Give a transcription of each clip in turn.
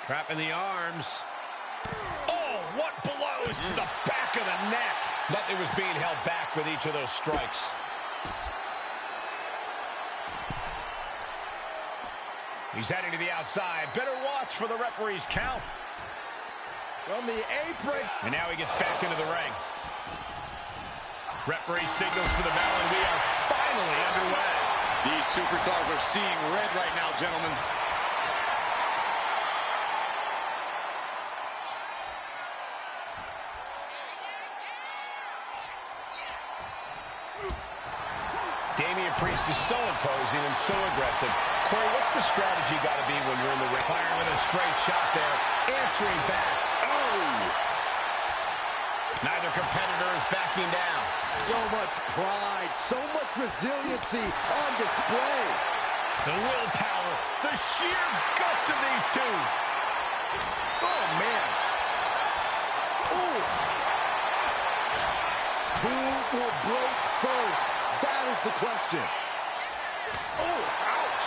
Trapping the arms. Oh, what blows to the back of the neck. Nothing was being held back with each of those strikes. He's heading to the outside. Better watch for the referee's count. From the apron. And now he gets back into the ring. Referee signals for the bell, and we are finally underway. These superstars are seeing red right now, gentlemen. Damian Priest is so imposing and so aggressive. Corey, what's the strategy got to be when you're in the ring? Firing with a straight shot there, answering back. Oh! Neither competitor is backing down. So much pride, so much resiliency on display. The willpower, the sheer guts of these two. Oh, man. Ooh. Who will break first? That is the question. Oh, ouch.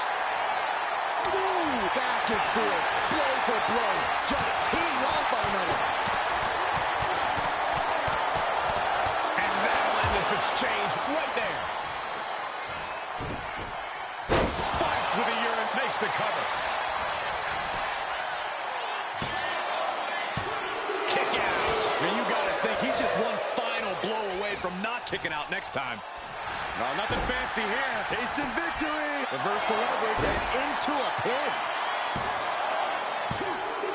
Ooh, back and forth, blow for blow, just teeing off on another. And that'll end this exchange right there. Spiked with the urine, makes the cover. Kick out. And you got to think he's just one final blow away from not kicking out next time. No, nothing fancy here. Tasting victory. Reverse the leverage and into a pin.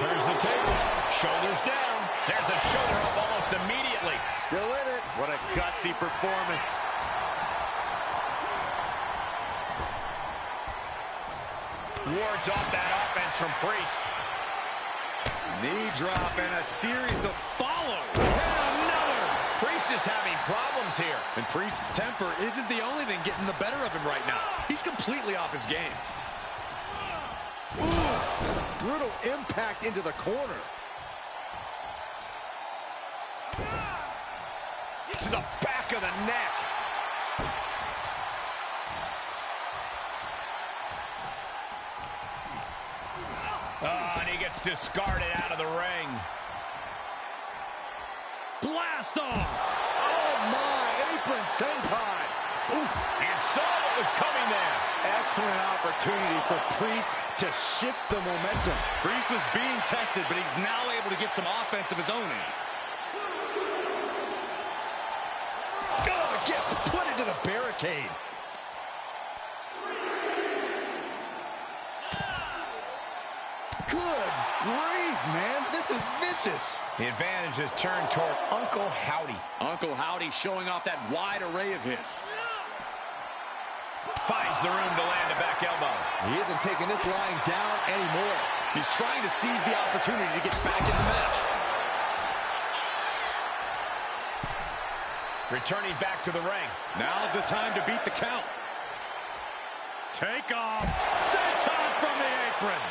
Turns the tables. Shoulders down. There's a shoulder up almost immediately. Still in it. What a gutsy performance. Wards off that offense from Priest. Knee drop and a series to follow. Priest is having problems here. And Priest's temper isn't the only thing getting the better of him right now. He's completely off his game. Ooh, brutal impact into the corner. To the back of the neck. Oh, and he gets discarded out of the ring. Blast off! Oh, my. Apron sentai. Oof. And saw what was coming there. Excellent opportunity for Priest to shift the momentum. Priest was being tested, but he's now able to get some offense of his own in. Oh, gets put into the barricade. Good grief, man. This is vicious. The advantage is turned toward Uncle Howdy. Uncle Howdy showing off that wide array of his. Finds the room to land a back elbow. He isn't taking this lying down anymore. He's trying to seize the opportunity to get back in the match. Returning back to the ring. Now's the time to beat the count. Take off. Senton from the apron.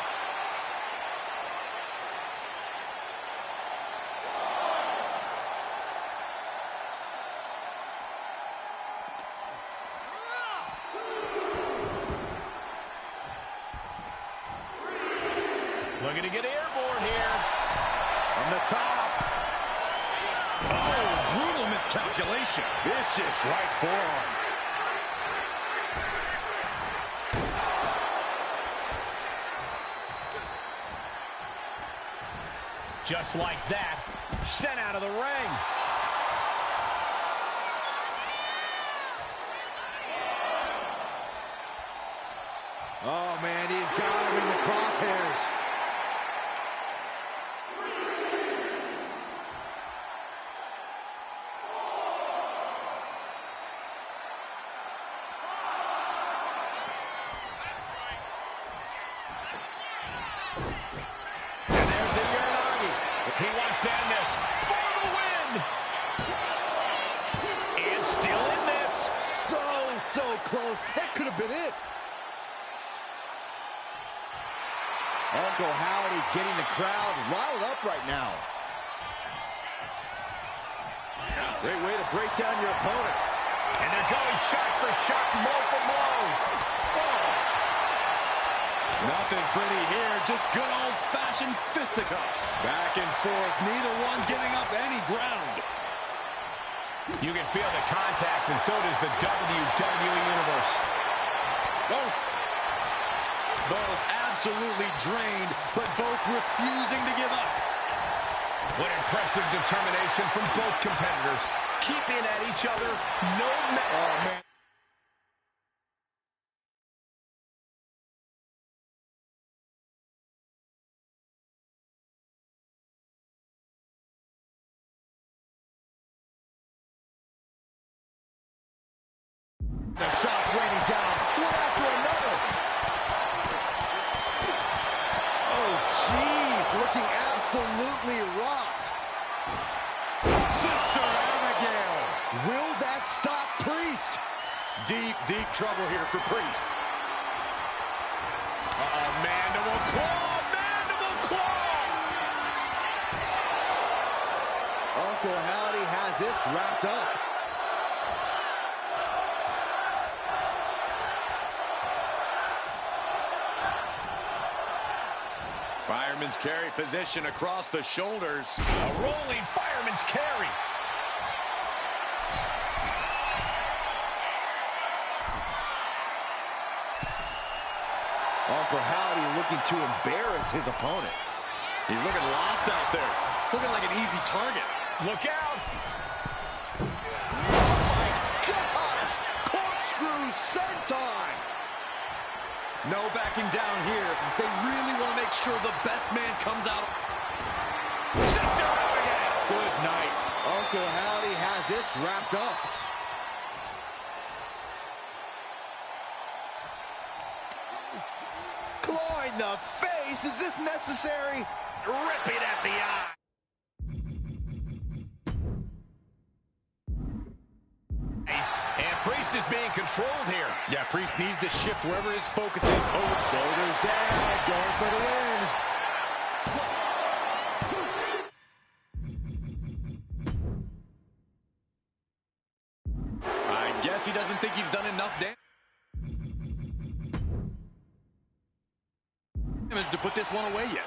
Looking to get airborne here. From the top. Oh, brutal miscalculation. Vicious right forearm. Just like that, sent out of the ring. Oh, man, he's got him in the crosshairs. And there's the Uranagi. He wants to end this for the win. And still in this. So close. That could have been it. Uncle Howdy getting the crowd riled up right now. Great way to break down your opponent. And they're going shot for shot, blow for blow. Oh. Nothing pretty here, just good old-fashioned fisticuffs. Back and forth, neither one giving up any ground. You can feel the contact, and so does the WWE Universe. Both absolutely drained, but both refusing to give up. What impressive determination from both competitors, keeping at each other no matter. Oh, man. The shot's raining down, one after another. Oh, jeez, looking absolutely rocked. Sister Abigail. Will that stop Priest? Deep trouble here for Priest. Mandible claw, mandible claws. Uncle Howdy has this wrapped up. Fireman's carry position across the shoulders. A rolling fireman's carry. Uncle Howdy looking to embarrass his opponent. He's looking lost out there. Looking like an easy target. Look out. Gosh! Corkscrew senton! No backing down here. They really want to make sure the best man comes out. Sister Abigail. Good night. Uncle Howdy has this wrapped up. Clawing the face. Is this necessary? Ripping at the eye. And Priest is being controlled here. Yeah, Priest needs to shift wherever his focus is. Over Shoulders down, going for the win. I guess he doesn't think he's done enough damage to put this one away yet.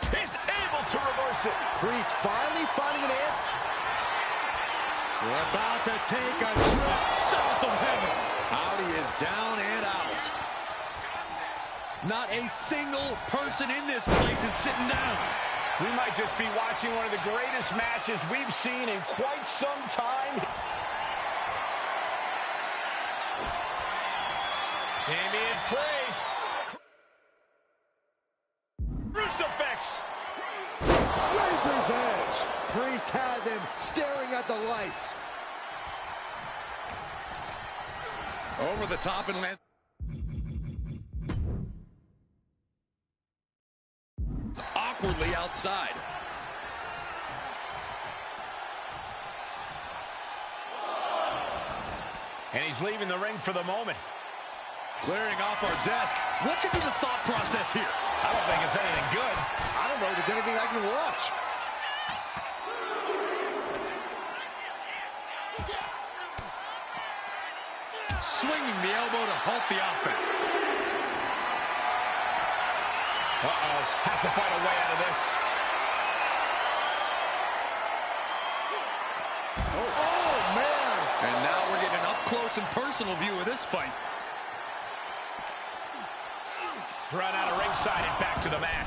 He's able to reverse it. Priest finally finding an answer. We're about to take a trip south of heaven. Howdy is down and out. Not a single person in this place is sitting down. We might just be watching one of the greatest matches we've seen in quite some time. Damien Priest. Crucifix. Razor's edge. Priest has him staring at the lights. Over the top and lands. It's awkwardly outside. And he's leaving the ring for the moment. Clearing off our desk. What could be the thought process here? I don't think it's anything good. I don't know if there's anything I can watch. Swinging the elbow to halt the offense. Uh-oh. Has to find a way out of this. Oh, man. And now we're getting an up-close and personal view of this fight. Run out of ringside and back to the mat.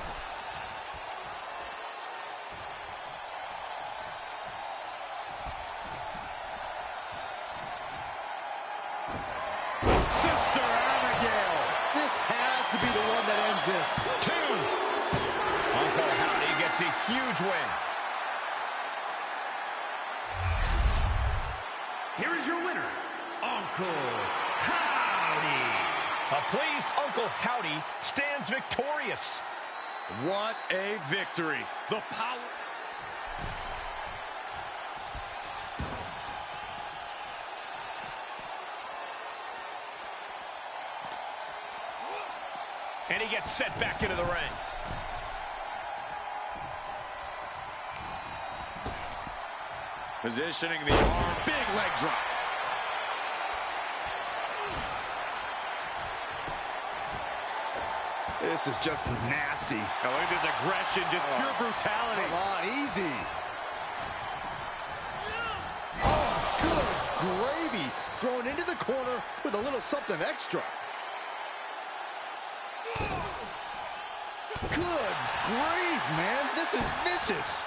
Sister Abigail. This has to be the one that ends this. 2. Uncle Howdy gets a huge win. Here is your winner, Uncle Howdy. A pleased Uncle Howdy stands victorious. What a victory. The power. And he gets set back into the ring. Positioning the arm. Big leg drop. This is just nasty. Oh, look at his aggression, just pure brutality. Come on, easy. Oh, good gravy. Thrown into the corner with a little something extra. Good grief, man. This is vicious.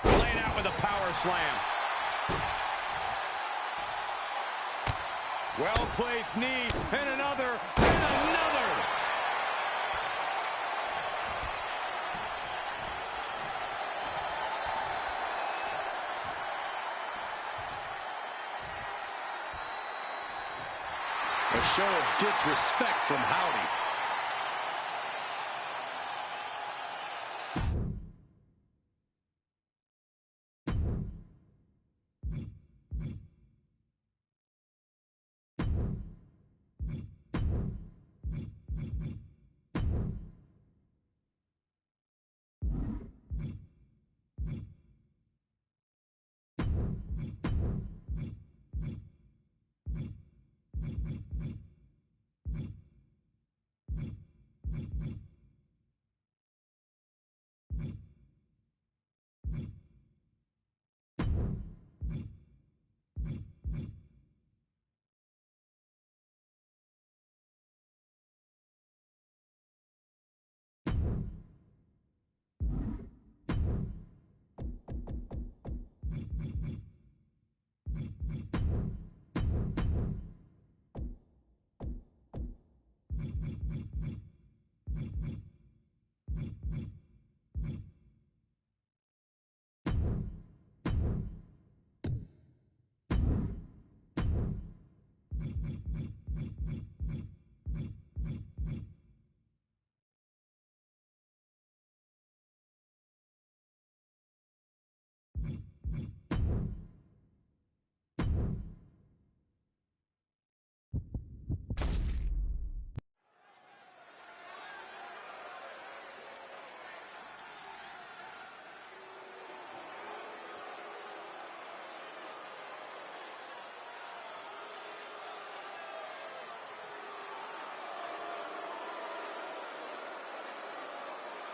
Laying out with a power slam. Well-placed knee, and another, and another. A show of disrespect from Howdy.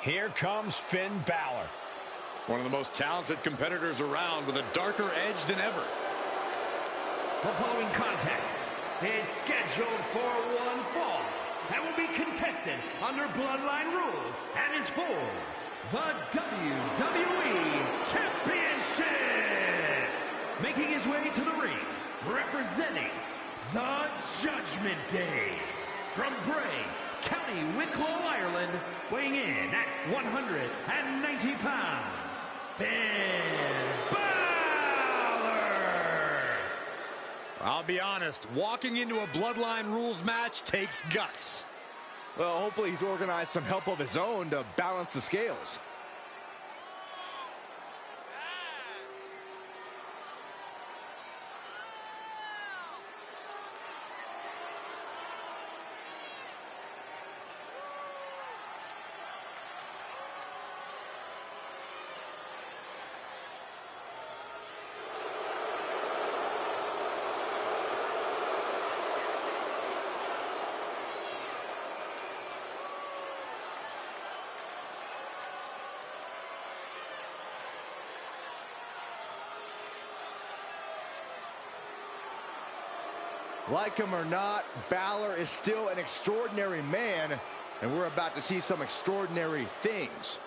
Here comes Finn Balor. One of the most talented competitors around with a darker edge than ever. The following contest is scheduled for one fall and will be contested under Bloodline rules and is for the WWE Championship. Making his way to the ring, representing the Judgment Day, from Bray, County Wicklow, Ireland, weighing in at 190 pounds, Finn Balor! I'll be honest, walking into a Bloodline rules match takes guts. Well, hopefully he's organized some help of his own to balance the scales. Like him or not, Balor is still an extraordinary man, and we're about to see some extraordinary things.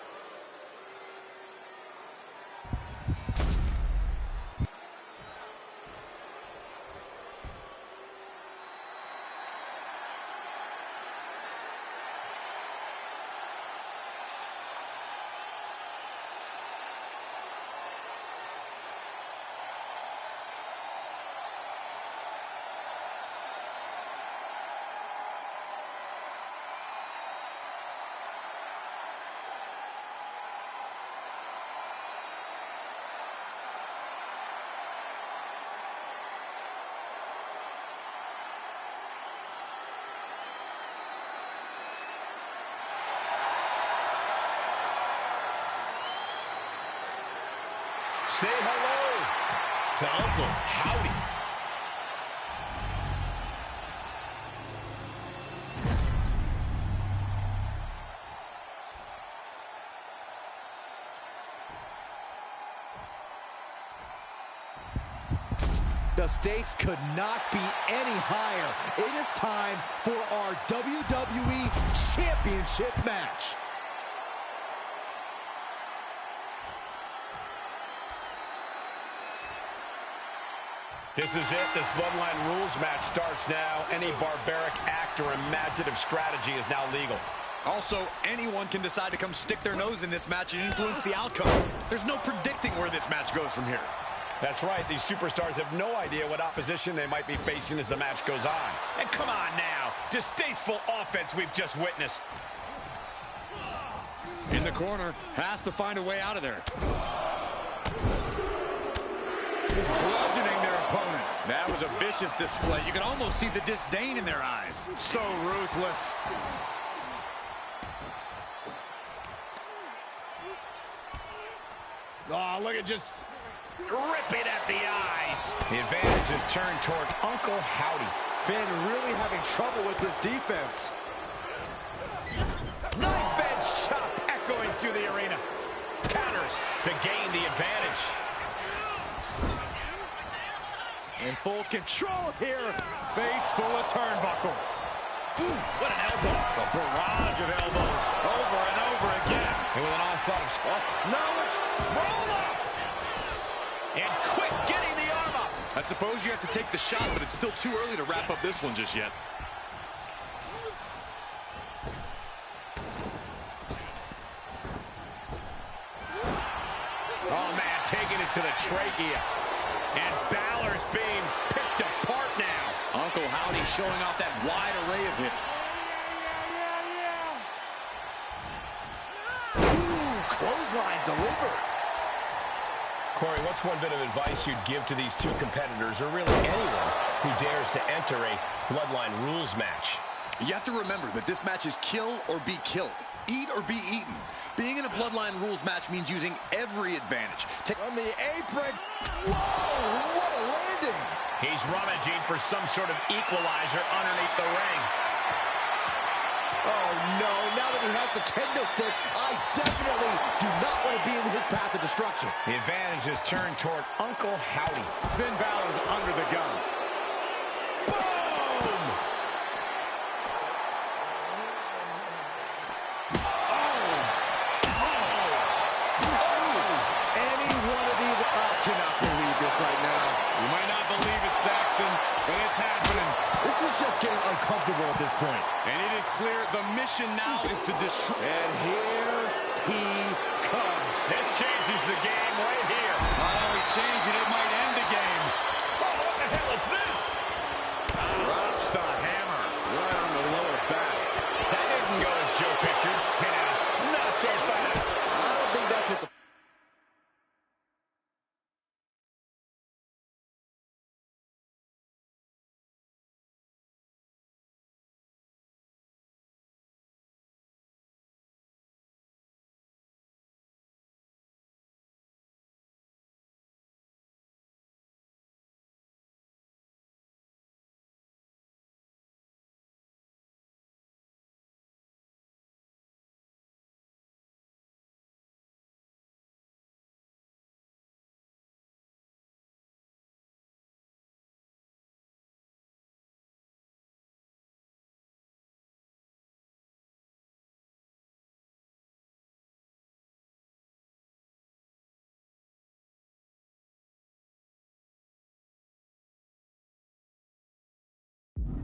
Say hello to Uncle Howdy. The stakes could not be any higher. It is time for our WWE Championship match. This is it. This Bloodline Rules match starts now. Any barbaric act or imaginative strategy is now legal. Also, anyone can decide to come stick their nose in this match and influence the outcome. There's no predicting where this match goes from here. That's right. These superstars have no idea what opposition they might be facing as the match goes on. And come on now. Distasteful offense we've just witnessed. In the corner, has to find a way out of there. Just bludgeoning their opponent. That was a vicious display. You can almost see the disdain in their eyes. So ruthless. Oh, look at just ripping at the eyes. The advantage is turned towards Uncle Howdy. Finn really having trouble with this defense. Knife edge chop echoing through the arena. Counters to gain the advantage. In full control here. Face full of turnbuckle. Ooh, what an elbow. A barrage of elbows over and over again. And with an onslaught of now it's roll up. And quick getting the arm up. I suppose you have to take the shot, but it's still too early to wrap up this one just yet. Oh, man, taking it to the trachea. And Balor's being picked apart now. Uncle Howdy showing off that wide array of hits. Ooh, clothesline delivered. Corey, what's one bit of advice you'd give to these two competitors, or really anyone who dares to enter a Bloodline Rules match? You have to remember that this match is kill or be killed. Eat or be eaten. Being in a Bloodline Rules match means using every advantage. On the apron. Whoa, what a landing. He's rummaging for some sort of equalizer underneath the ring. Oh, no. Now that he has the kendo stick, I definitely do not want to be in his path of destruction. The advantage is turned toward Uncle Howdy. Finn Balor's under the gun. Boom! Any one of these, I cannot believe this right now. You might not believe it, Saxton, but it's happening. This is just getting uncomfortable at this point. And it is clear the mission now is to destroy. And here he comes. This changes the game right here. Not only change it, it might end the game. Oh, what the hell is this? Drops the hammer. Right on the lower back. That didn't go as Joe pictured. Not so fast. I don't think that's what the...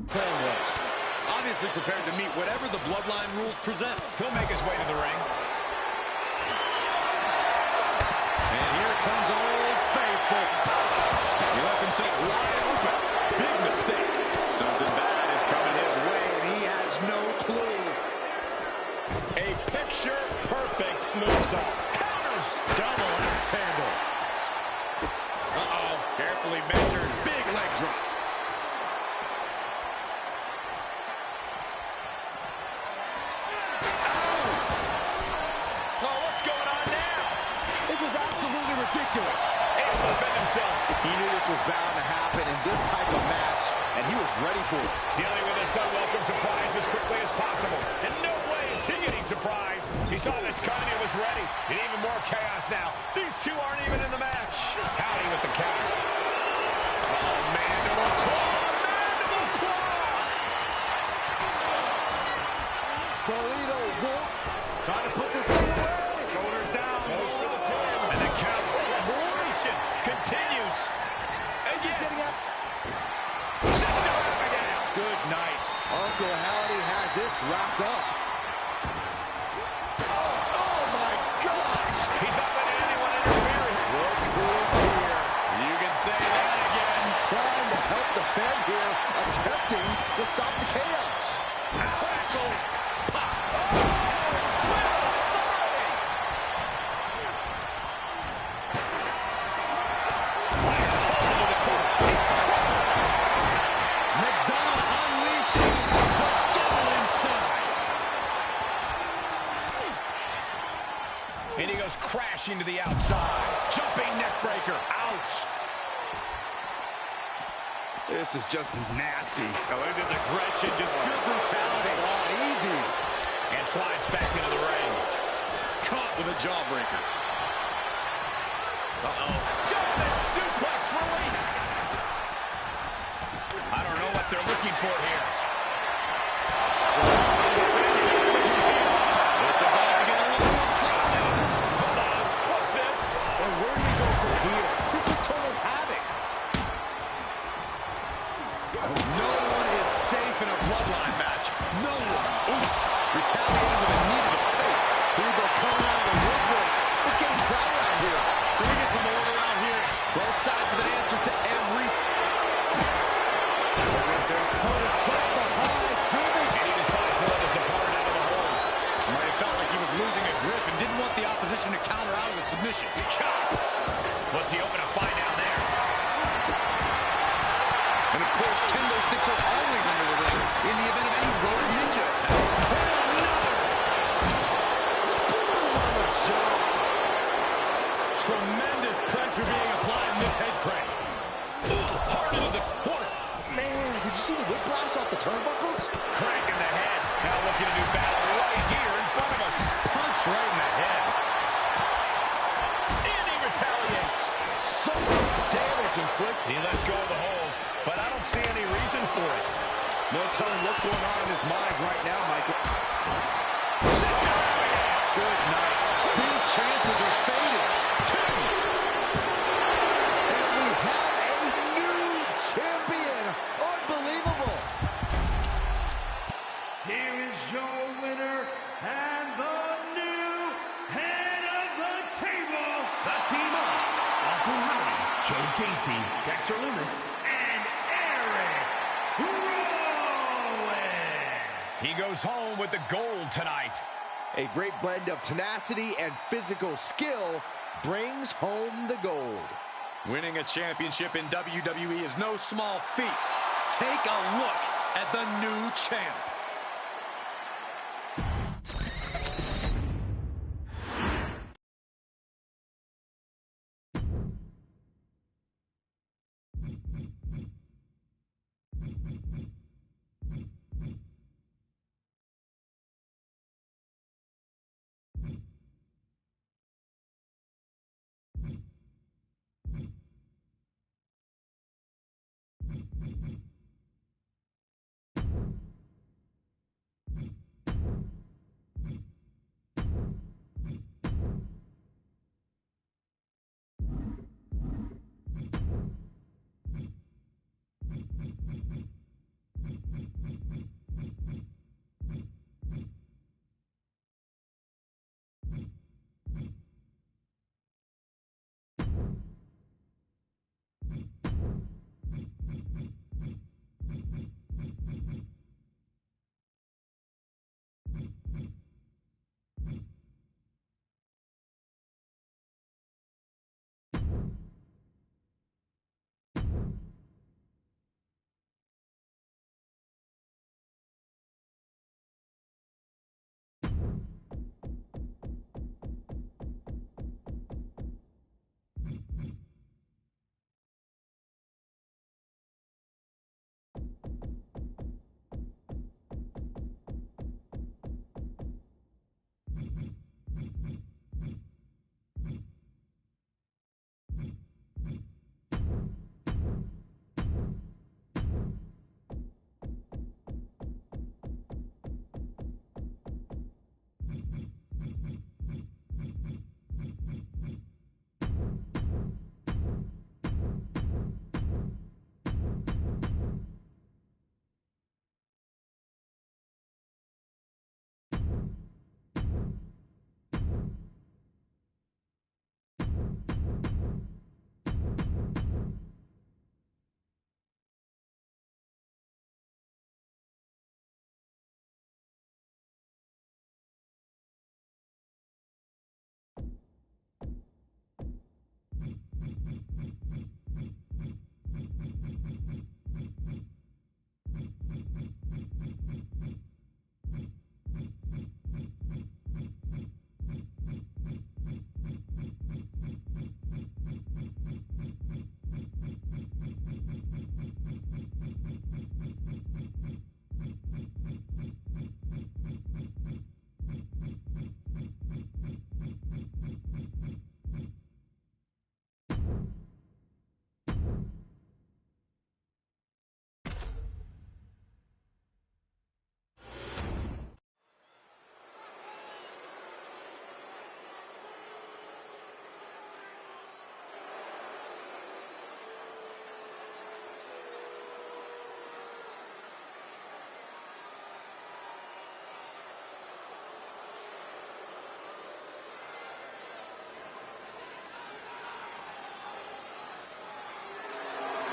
Plan was obviously prepared to meet whatever the Bloodline Rules present. He'll make his way to the ring. And here comes Old Faithful. He left himself wide open. Big mistake. Something bad is coming his way, and he has no clue. A picture-perfect moonsault. Counters. Double axe handle. Uh-oh. Carefully measured. Big leg drop. Ridiculous. Able to defend himself. He knew this was bound to happen in this type of match, and he was ready for it. Dealing with this unwelcome surprise as quickly as possible. In no way is he getting surprised. He saw this coming and was ready. And even more chaos now. These two aren't even in the match. Howdy with the counter. mandible claw, mandible claw. Toledo won't try to put this thing away. Shoulders down. Goes for the pin. And the count. Restoration continues. And He's getting up. Sister Abigail. Good night. Uncle Howdy has this wrapped up. Oh my gosh. He's not letting anyone interfere. Look who's here. You can say that again. Trying to help defend here. Attempting to stop the chaos. Crackle. Pop. And he goes crashing to the outside. Jumping neck breaker. Ouch. This is just nasty. Oh, look at this aggression, just pure brutality. Oh, easy. And slides back into the ring. Caught with a jawbreaker. Uh-oh. Jumping suplex released. I don't know what they're looking for here. It's about to get a little more crowded. Hold on. What's this? And where do we go from here? This is total havoc. No one is safe in a bloodline match. No one. Ooh. Retaliating with a knee to the face. People coming out of the woodworks. It's getting crowded out here. Can we get some order out here? Both sides with an answer to every... And he decides to let his opponent out of the hold. Might have felt like he was losing a grip and didn't want the opposition to counter out of the submission. Chop. What's he hoping to find out there? And of course, kendo sticks are always under the ring in the event of any road ninja attacks. Tremendous pressure being applied in this head crank. Hard into the corner. Man, did you see the whiplash off the turnbuckles? Crank in the head. Now looking to do battle right here in front of us. Punch right in the head. And he retaliates. So much damage inflicted. He lets go of the hold, but I don't see any reason for it. No telling what's going on in his mind right now, Michael. Sister Abigail. Good night. These chances are fading. And we have a new champion. Unbelievable. Here is your winner and the new head of the table, the team of Uncle Howdy, Joe Gacy, Dexter Loomis, and Eric Rowan. He goes home with the gold tonight. A great blend of tenacity and physical skill brings home the gold. Winning a championship in WWE is no small feat. Take a look at the new champ.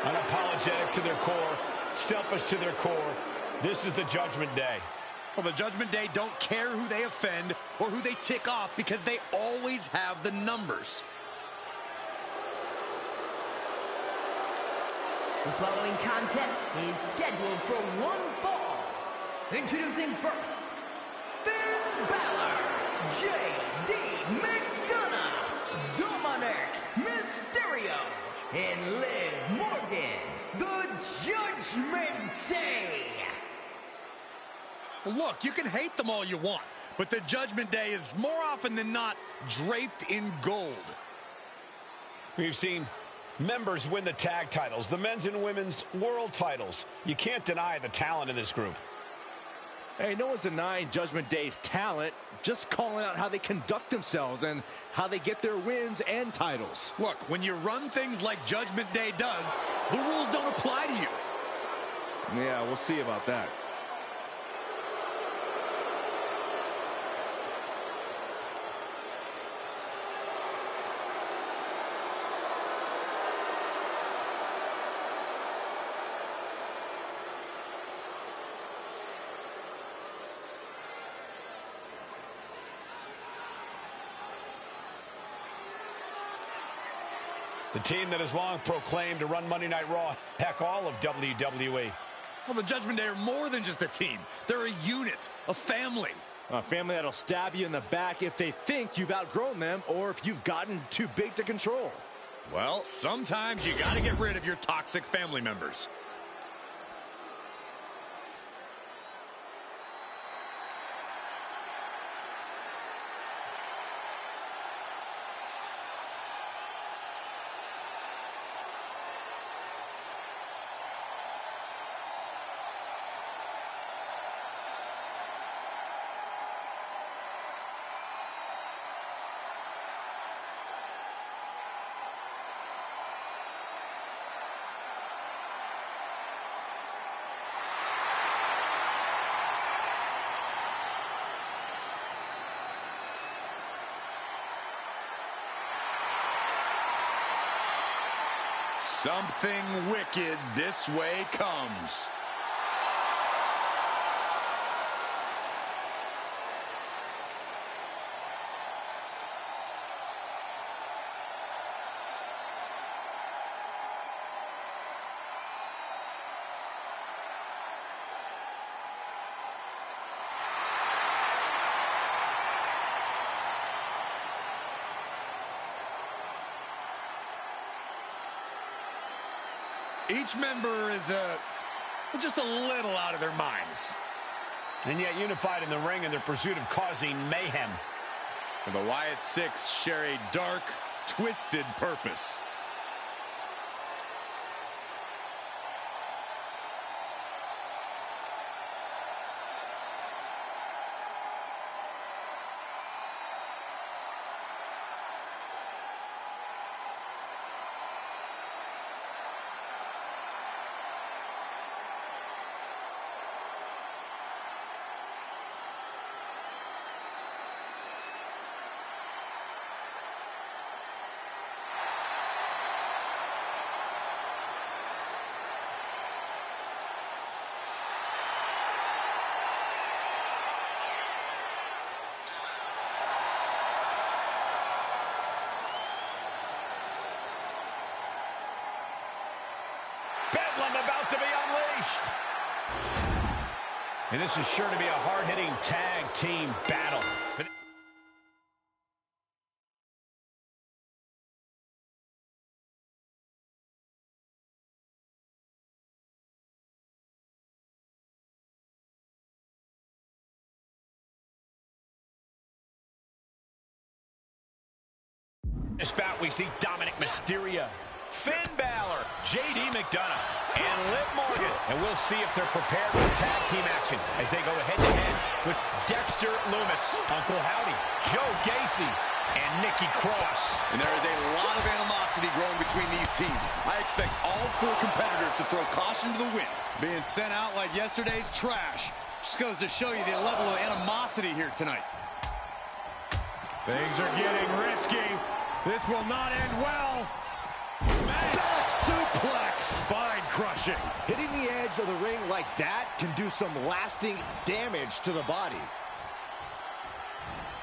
Unapologetic to their core, selfish to their core. This is the Judgment Day. Well, the Judgment Day don't care who they offend or who they tick off because they always have the numbers. The following contest is scheduled for one fall. Introducing first, Finn Balor, J.D. McDonough, Dominic Mysterio, and Liv Morgan, the Judgment Day. Look, you can hate them all you want, but the Judgment Day is more often than not draped in gold. We've seen members win the tag titles, the men's and women's world titles. You can't deny the talent in this group. Hey, no one's denying Judgment Day's talent, just calling out how they conduct themselves and how they get their wins and titles. Look, when you run things like Judgment Day does, the rules don't apply to you. Yeah, we'll see about that. The team that has long proclaimed to run Monday Night Raw, heck, all of WWE. Well, the Judgment Day are more than just a team. They're a unit, a family. A family that'll stab you in the back if they think you've outgrown them or if you've gotten too big to control. Well, sometimes you gotta get rid of your toxic family members. Something wicked this way comes. Each member is just a little out of their minds. And yet unified in the ring in their pursuit of causing mayhem. And the Wwe2k25 share a dark, twisted purpose. Bedlam about to be unleashed. And this is sure to be a hard-hitting tag team battle. In this bout, we see Dominic Mysterio, Finn Balor, J.D. McDonough, and Liv Morgan. And we'll see if they're prepared for tag team action as they go head-to-head with Dexter Lumis, Uncle Howdy, Joe Gacy, and Nikki Cross. And there is a lot of animosity growing between these teams. I expect all four competitors to throw caution to the wind. Being sent out like yesterday's trash just goes to show you the level of animosity here tonight. Things are getting risky. This will not end well. Back suplex. Spine crushing. Hitting the edge of the ring like that can do some lasting damage to the body.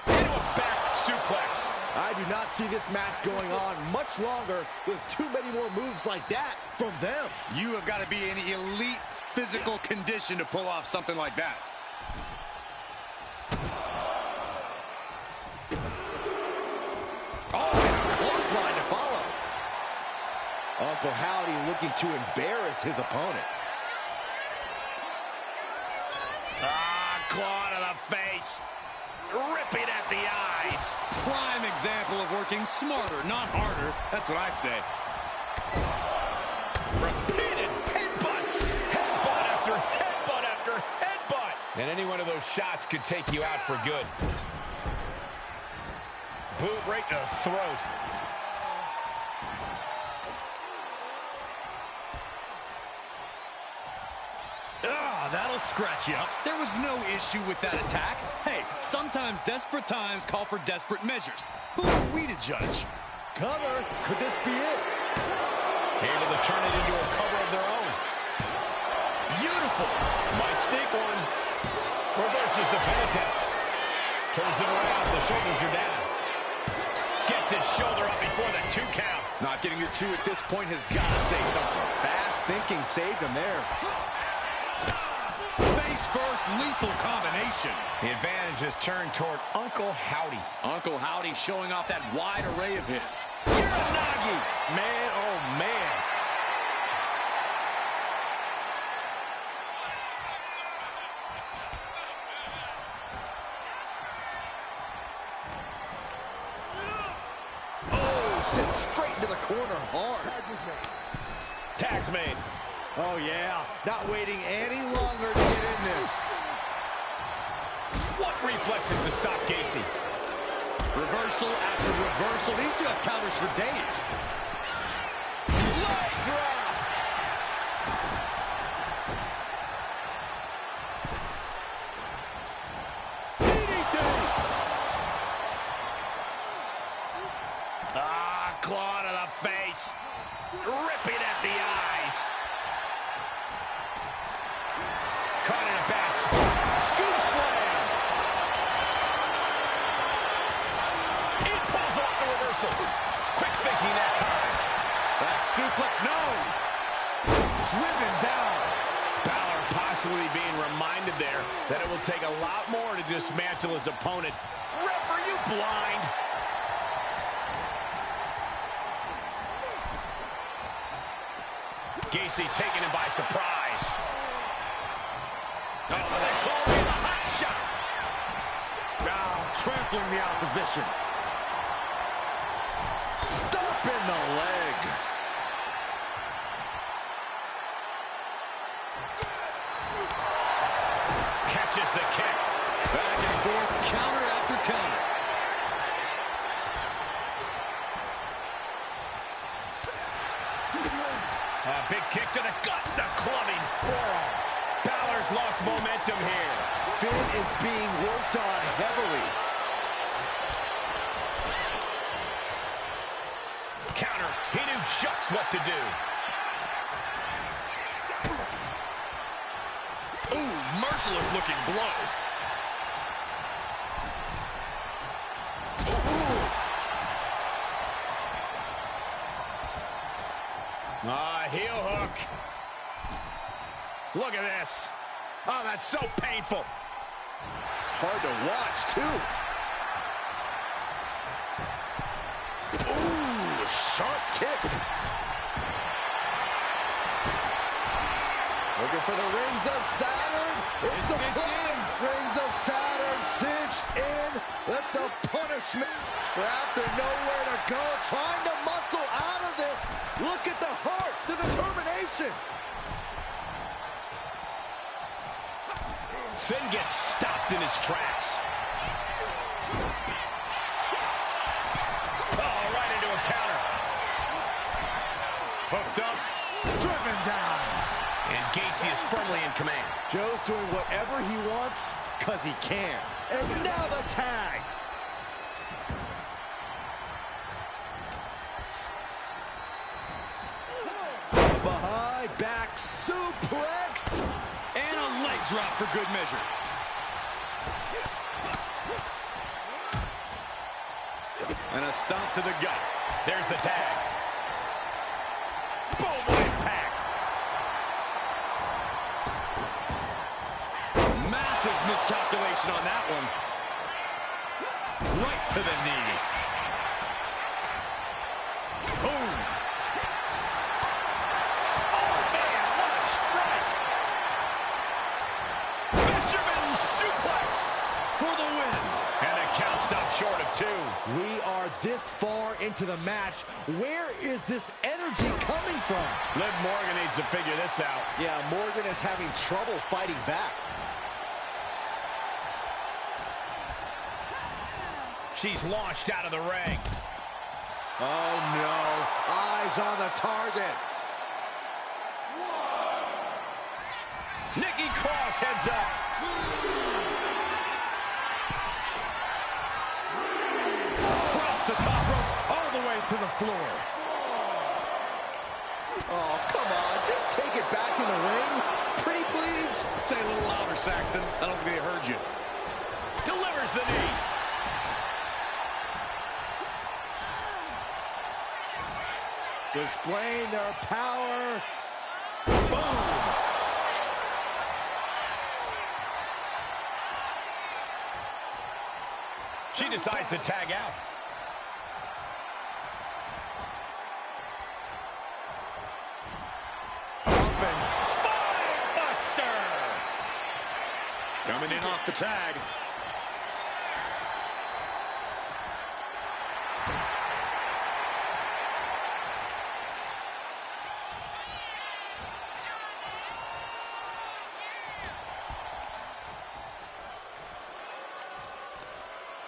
Into a back suplex. I do not see this match going on much longer with too many more moves like that from them. You have got to be in elite physical condition to pull off something like that. Oh, and a clothesline to follow. Uncle Howdy looking to embarrass his opponent. Claw to the face. Ripping at the eyes. Prime example of working smarter, not harder. That's what I say. Repeated headbutts. Headbutt after headbutt after headbutt. And any one of those shots could take you out for good. Boot right to the throat. That'll scratch you up. There was no issue with that attack. Hey, sometimes desperate times call for desperate measures. Who are we to judge? Cover. Could this be it? Able to turn it into a cover of their own. Beautiful. Might sneak one. Reverses the pin attempt. Turns it around. The shoulders are down. Gets his shoulder up before the 2 count. Not getting your 2 at this point has got to say something. Fast thinking saved him there. Face first, lethal combination. The advantage has turned toward Uncle Howdy. Uncle Howdy showing off that wide array of his. Uranagi. Man, oh man. Oh, sent straight into the corner hard. Tag's made. Oh, yeah. Not waiting any longer to get in this. What reflexes to stop Gacy? Reversal after reversal. These two have counters for days. Leg drop. DDT. Claw to the face. Ripping at the eyes. Caught in a bad spot. Scoop slam. It pulls off the reversal. Quick thinking that time. Back suplex, no. Driven down. Balor possibly being reminded there that it will take a lot more to dismantle his opponent. Ref, are you blind? Gacy taking him by surprise. Oh, they call me the hot shot. Now trampling the opposition. Stop in the leg. Catches the kick. Back and forth, counter after counter. A big kick to the gut. The clubbing forearm. Balor's lost momentum here. Finn is being worked on heavily. Counter. He knew just what to do. Ooh, merciless looking blow. Heel hook. Look at this. Oh, that's so painful. It's hard to watch, too. Ooh, sharp kick. Looking for the rings of Saturn. It's the pin. Rings of Saturn cinched in. Let the punishment. Trapped and nowhere to go. Trying to muscle out of this. Look at the heart, the determination. Finn gets stopped in his tracks. Oh, right into a counter. Hooked up. Driven down. And Gacy is firmly in command. Joe's doing whatever he wants because he can. And now the tag. behind, back suplex. And a leg drop for good measure. And a stomp to the gut. There's the tag. Boom, what impact. Massive miscalculation on that one. Right to the knee. Boom. Oh, man, what a strike. Fisherman suplex For the win. and the count stopped short of 2. We are this far into the match. Where is this energy coming from? Liv Morgan needs to figure this out. Yeah, Morgan is having trouble fighting back. She's launched out of the ring. Oh, no. Eyes on the target. Nikki Cross heads up. Across the top rope, all the way to the floor. Oh, come on. Just take it back in the ring. Pretty please. Say a little louder, Saxton. I don't think they heard you. Delivers the knee. Displaying their power. Boom. She decides to tag out. Spine buster. Coming in off the tag.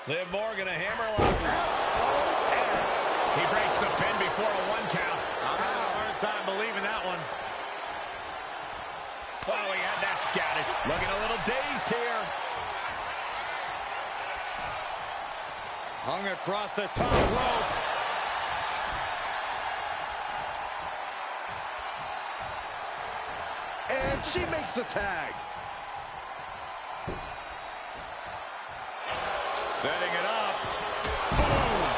Liv Morgan, a hammerlock. S.O.S. He breaks the pin before a 1 count. I'm having a hard time believing that one. Oh, he had that scouted. Looking a little dazed here. Hung across the top rope. And she makes the tag. Setting it up. Boom.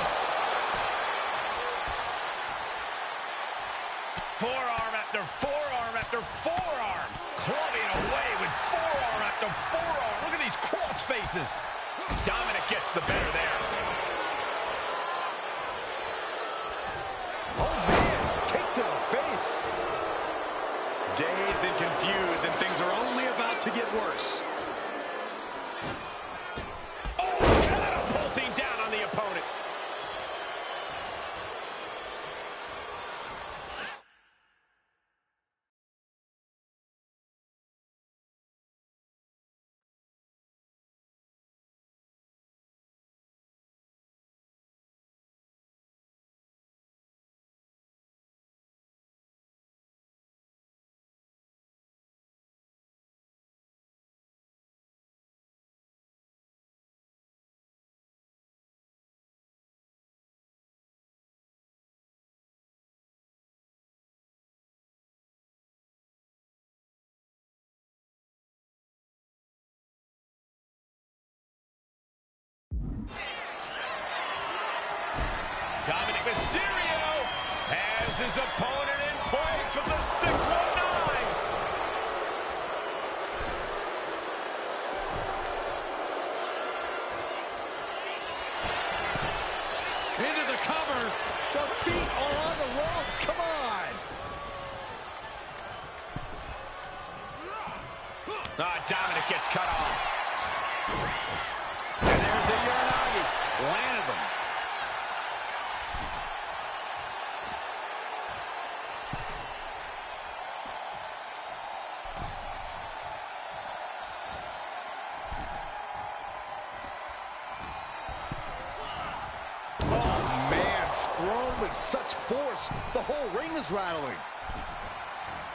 Forearm after forearm after forearm. Clubbing away with forearm after forearm. Look at these cross faces. Dominic gets the better there. Oh, man. Kick to the face. Dazed and confused, and things are only about to get worse. Catapulting down on the opponent. Dominic Mysterio has his opponent in place from the 619. Into the cover. The feet are on the ropes. Come on. Dominic gets cut off. And there's the Uranagi. Landed them. Thrown with such force, the whole ring is rattling.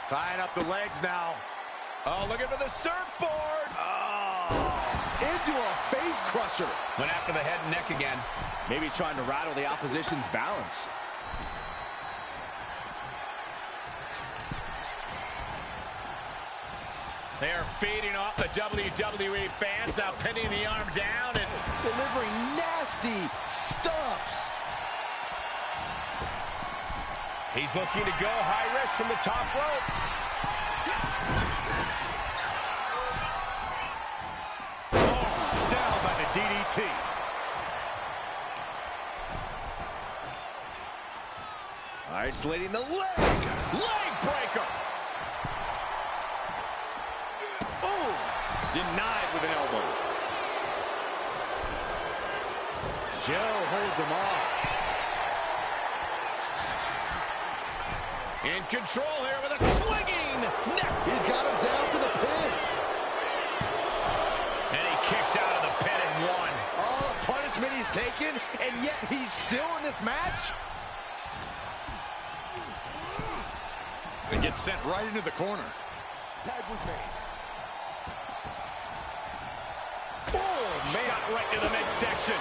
Tying up the legs now. Oh, looking for the surfboard. Into a face crusher. Went after the head and neck again. Maybe trying to rattle the opposition's balance. They are feeding off the WWE fans, now pinning the arm down and delivering nasty stumps. he's looking to go high risk from the top rope. Oh, down by the DDT. Isolating the leg. Leg breaker. Oh, Denied with an elbow. Joe holds him off. In control here with a swinging neck. He's got him down for the pin. And he kicks out of the pin and one. All the punishment he's taken, and yet he's still in this match? And gets sent right into the corner. Tag was made. Oh, man. Shot right to the midsection.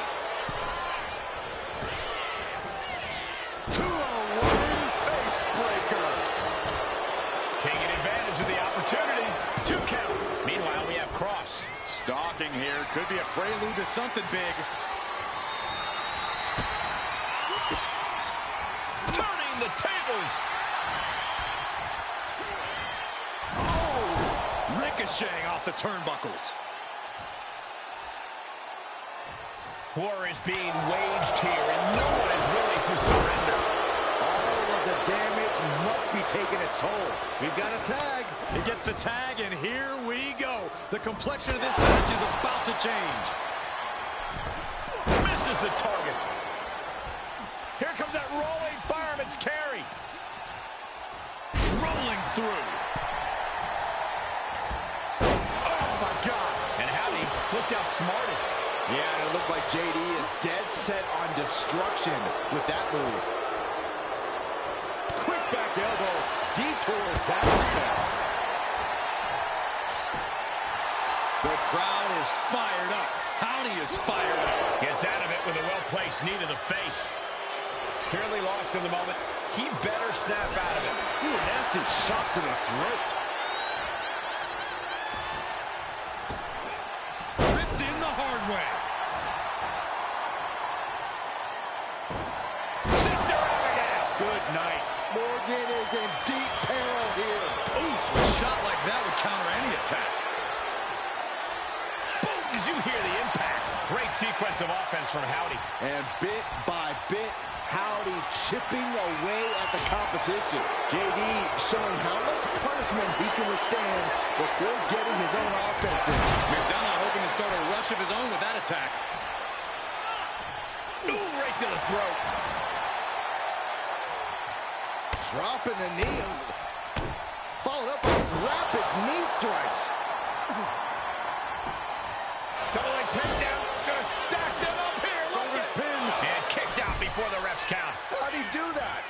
201 face breaker. Taking advantage of the opportunity. 2 count. Meanwhile, we have Cross. Stalking here. Could be a prelude to something big. Turning the tables. Oh! Ricocheting off the turnbuckles. War is being waged here, and no one is willing to surrender. All of the damage must be taking its toll. We've got a tag. He gets the tag, and here we go. The complexion of this match is about to change. Misses the target. Here comes that rolling fireman's carry. Rolling through. Oh, my God. And Howdy looked outsmarted. Yeah, and it looked like JD is dead set on destruction with that move. Quick back elbow detours that offense. The crowd is fired up. Howdy is fired up. Gets out of it with a well-placed knee to the face. Clearly lost in the moment. He better snap out of it. Ooh, nasty shot to the throat. Ripped in the hard way. Sister Abigail. Good night. Morgan is in deep peril here. Oof, a shot like that would counter any attack. Boom, did you hear the impact? Great sequence of offense from Howdy. And bit by bit, Howdy chipping away at the competition. JD showing how much punishment he can withstand before getting his own offense in. McDonough hoping to start a rush of his own with that attack. Ooh, right to the throat. Dropping the knee. Followed up by rapid knee strikes. Double leg takedown. Gonna stack them up here. Look Shoulders at pinned. And kicks out before the refs count. How'd he do that?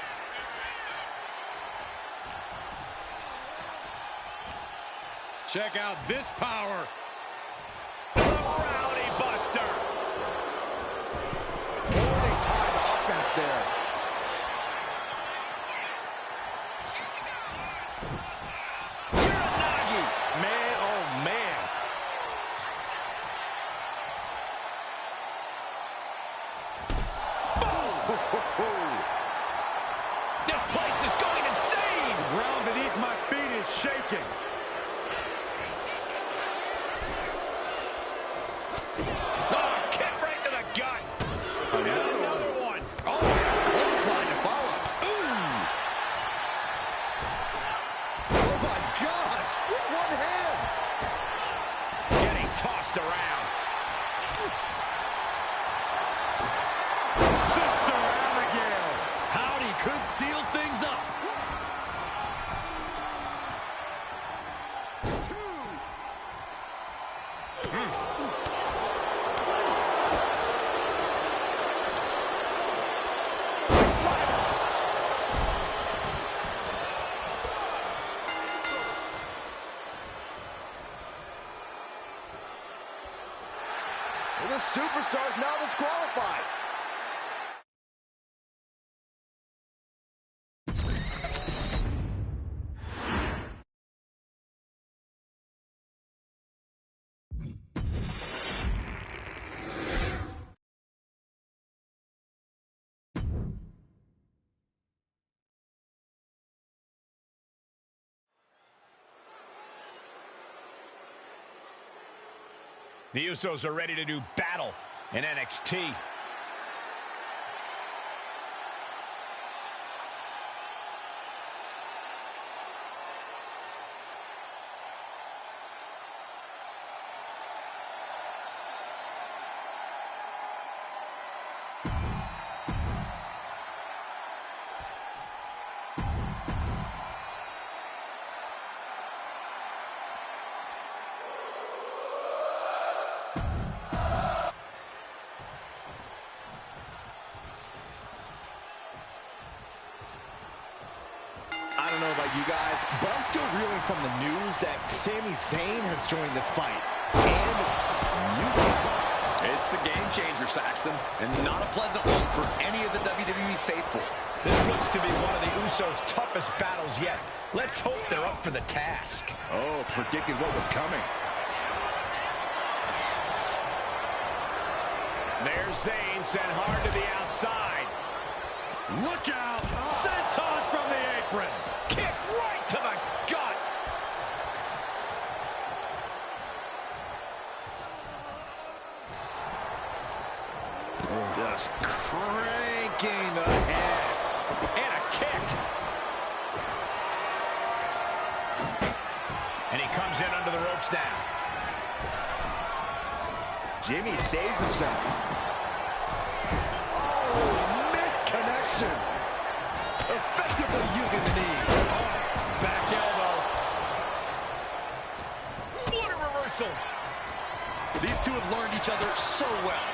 Check out this power. The Rowdy Buster. Poorly timed offense there. Uranagi. Man, oh man. This place is going insane. Ground beneath my feet is shaking. Oh, kick right to the gut. And another one. Oh, clothesline to follow. Ooh. Oh my gosh, with one hand. Getting tossed around. Sister Abigail. Howdy could seal things up. The superstar is now disqualified. The Usos are ready to do battle in NXT. I don't know about you guys, but I'm still reeling from the news that Sami Zayn has joined this fight. And it's a game changer, Saxton, and not a pleasant one for any of the WWE faithful. This looks to be one of the Usos' toughest battles yet. Let's hope they're up for the task. Oh, predicted what was coming. There's Zayn, sent hard to the outside. Look out! Senton from the apron! Kick right to the gut! Just cranking the head. And a kick. And he comes in under the ropes now. Jimmy saves himself. Oh, missed connection. Effectively using the knee. Back elbow. What a reversal. These two have learned each other so well.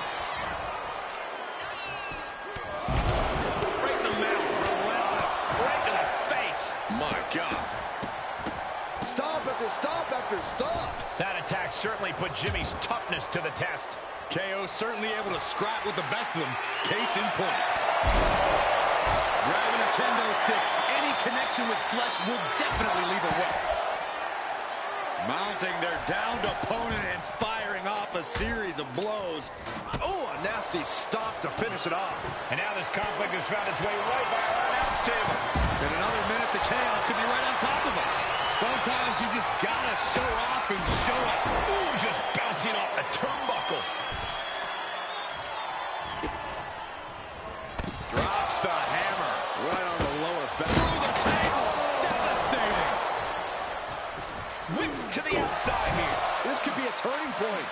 Right in the mouth. Relentless. Right to the face. My God. Stomp after stomp after stomp. That attack certainly put Jimmy's toughness to the test. KO certainly able to scrap with the best of them. Case in point. Grabbing a kendo stick. Any connection with flesh will definitely leave a welt. Mounting their downed opponent and firing off a series of blows. Oh, a nasty stop to finish it off. And now this conflict has found its way right by our announce table. In another minute, the chaos could be right on top of us. Sometimes you just gotta show off and show it. Ooh, just bouncing off the turnbuckle. Drops the hammer. Right on the lower back. Through the table. Devastating. Whip to the outside here. This could be a turning point.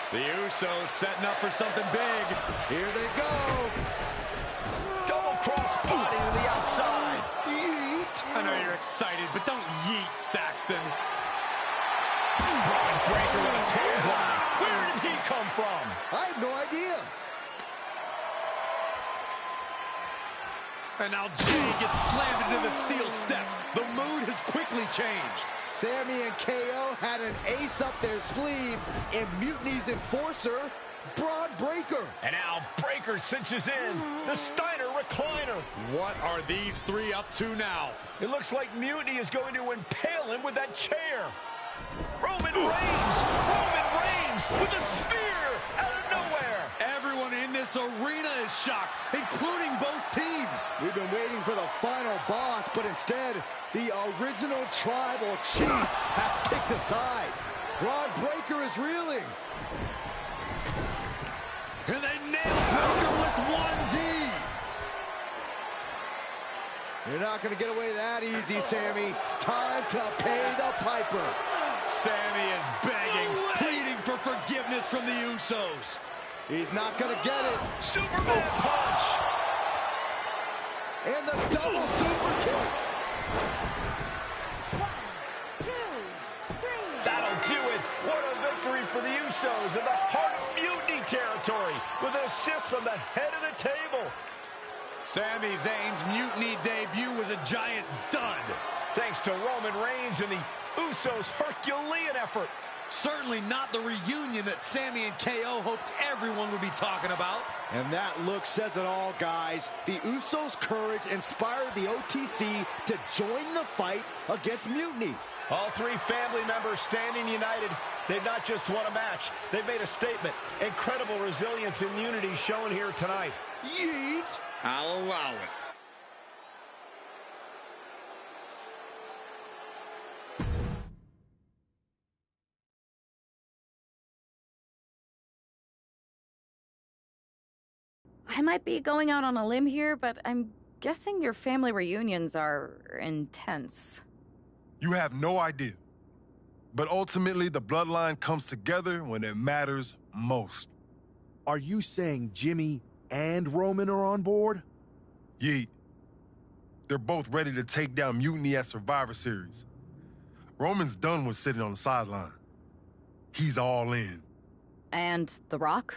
The Usos setting up for something big. Here they go. Double cross body to the outside. Yeet. I know you're excited, but don't yeet, Saxton. Braun Breaker with a clothesline. Where did he come from? I have no idea. And now Jay gets slammed into the steel steps. The mood has quickly changed. Sami and KO had an ace up their sleeve in Mutiny's enforcer, Braun Breaker. And now Breaker cinches in. The Steiner recliner. What are these three up to now? It looks like Mutiny is going to impale him with that chair. Roman Reigns. Roman Reigns with a spear out of nowhere. Everyone in this arena is shocked, including both teams. We've been waiting for the final boss, but instead, the original tribal chief has picked a side. Braun Breaker is reeling. And they nail Breaker with 1D. You're not going to get away that easy, Sami. Time to pay the piper. Sami is begging, pleading for forgiveness from the Usos. He's not going to get it. Superman punch. And the double super kick. 1, 2, 3. That'll do it. What a victory for the Usos in the heart of Mutiny territory with an assist from the head of the table. Sami Zayn's Mutiny debut was a giant dud. Thanks to Roman Reigns and the Usos' Herculean effort. Certainly not the reunion that Sami and KO hoped everyone would be talking about. And that look says it all, guys. The Usos' courage inspired the OTC to join the fight against Mutiny. All three family members standing united. They've not just won a match, they've made a statement. Incredible resilience and unity shown here tonight. Yeet! I'll allow it. I might be going out on a limb here, but I'm guessing your family reunions are intense. You have no idea. But ultimately, the bloodline comes together when it matters most. Are you saying Jimmy and Roman are on board? Yeet. They're both ready to take down Mutiny at Survivor Series. Roman's done with sitting on the sideline. He's all in. And The Rock?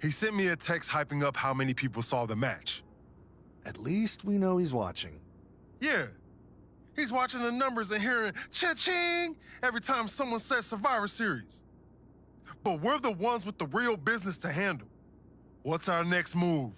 He sent me a text hyping up how many people saw the match. At least we know he's watching. Yeah. He's watching the numbers and hearing cha-ching every time someone says Survivor Series. But we're the ones with the real business to handle. What's our next move?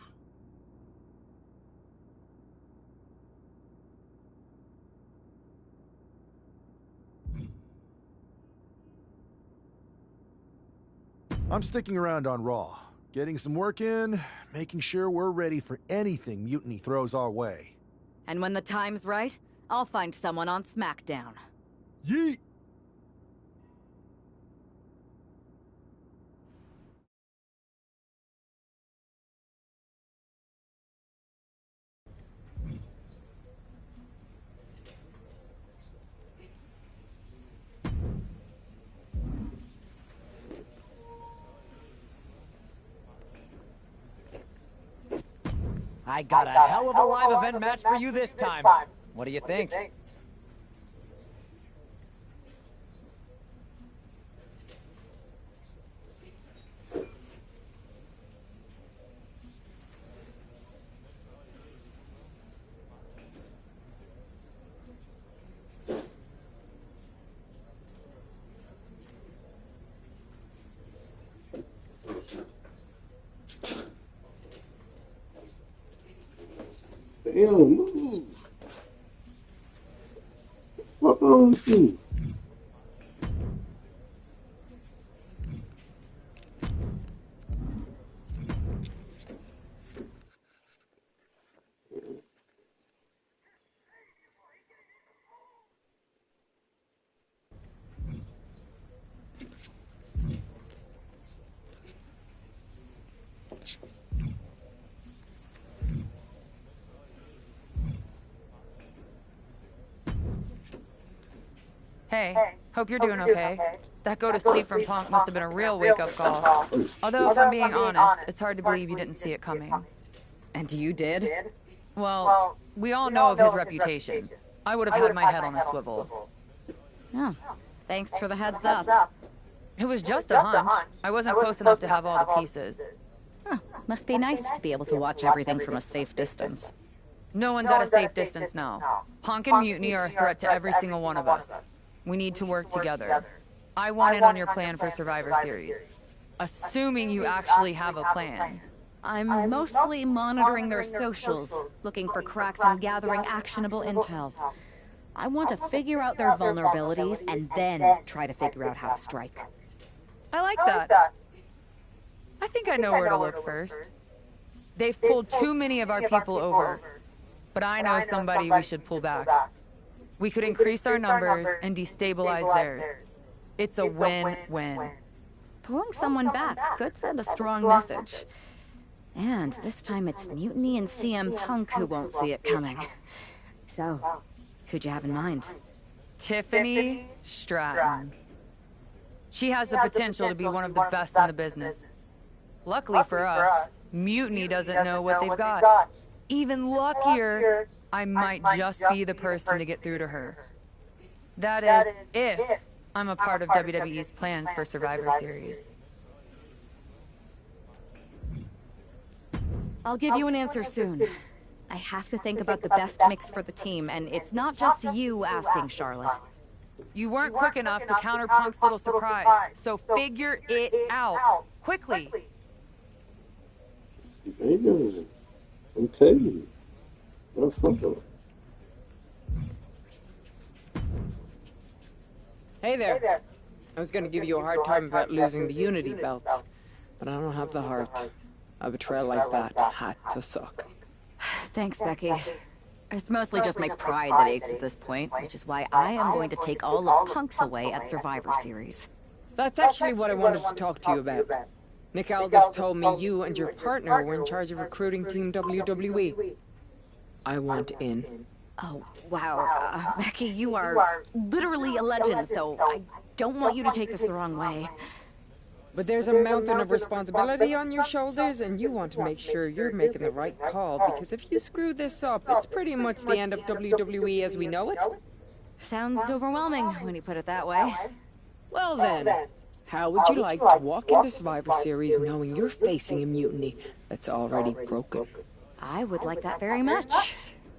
I'm sticking around on Raw, getting some work in, making sure we're ready for anything Mutiny throws our way. And when the time's right, I'll find someone on SmackDown. Yeet! I got a hell of a live event match for you this time. What do you think? Damn, move. What's wrong with you? Hey, hope you're doing okay. That go to sleep from Punk must have been a real wake-up call. Although, if I'm being honest, it's hard to believe you didn't see it coming. And you did? Well, we all know of his reputation. I would have had my head on a swivel. Oh, thanks for the heads up. It was just a hunch. I wasn't close enough to have all the pieces. Huh, must be nice to be able to watch everything from a safe distance. No one's at a safe distance now. Punk and Mutiny are a threat to every single one of us. We need to work together. I want in on your plan for Survivor Series. Assuming you actually have a plan. I'm mostly monitoring their socials, looking for cracks and gathering actionable intel. I want to figure out their vulnerabilities and then try to figure out how to strike. I like that. I think I know where to look first. They've pulled too many of our people over, but I know somebody we should pull back. We could increase our numbers and destabilize theirs. It's a win-win. Pulling someone back could send a strong message. And this time it's Mutiny and CM Punk who won't see it coming. So, who'd you have in mind? Tiffany Stratton. She has the potential to be one of the best in the business. Luckily for us, Mutiny doesn't know what they've got. Even luckier, I might just be the person to get through to her. That is, if I'm a part of WWE's plans for Survivor Series. I'll give you an answer soon. I have to think about the best mix for the team, and it's not just you asking, Charlotte. You weren't quick enough to counter Punk's little surprise, so figure it out. Quickly. Maybe I'm telling you. That's something. Hey there. I was gonna give you a hard time about losing the Unity belt, but I don't have the heart. A betrayal like that had to suck. Thanks, Becky. It's mostly just my pride that aches at this point, which is why I am going to take all of Punk's away at Survivor Series. That's actually what I wanted to talk to you about. Nick Aldis told me you and your partner were in charge of recruiting Team WWE. I want in. Oh, wow. Becky, you are literally a legend, so I don't want you to take this the wrong way. But there's a mountain of responsibility on your shoulders, and you want to make sure you're making the right call, because if you screw this up, it's pretty much the end of WWE as we know it. Sounds overwhelming when you put it that way. Well then, how would you like to walk into Survivor Series knowing you're facing a mutiny that's already broken? I would like that very much.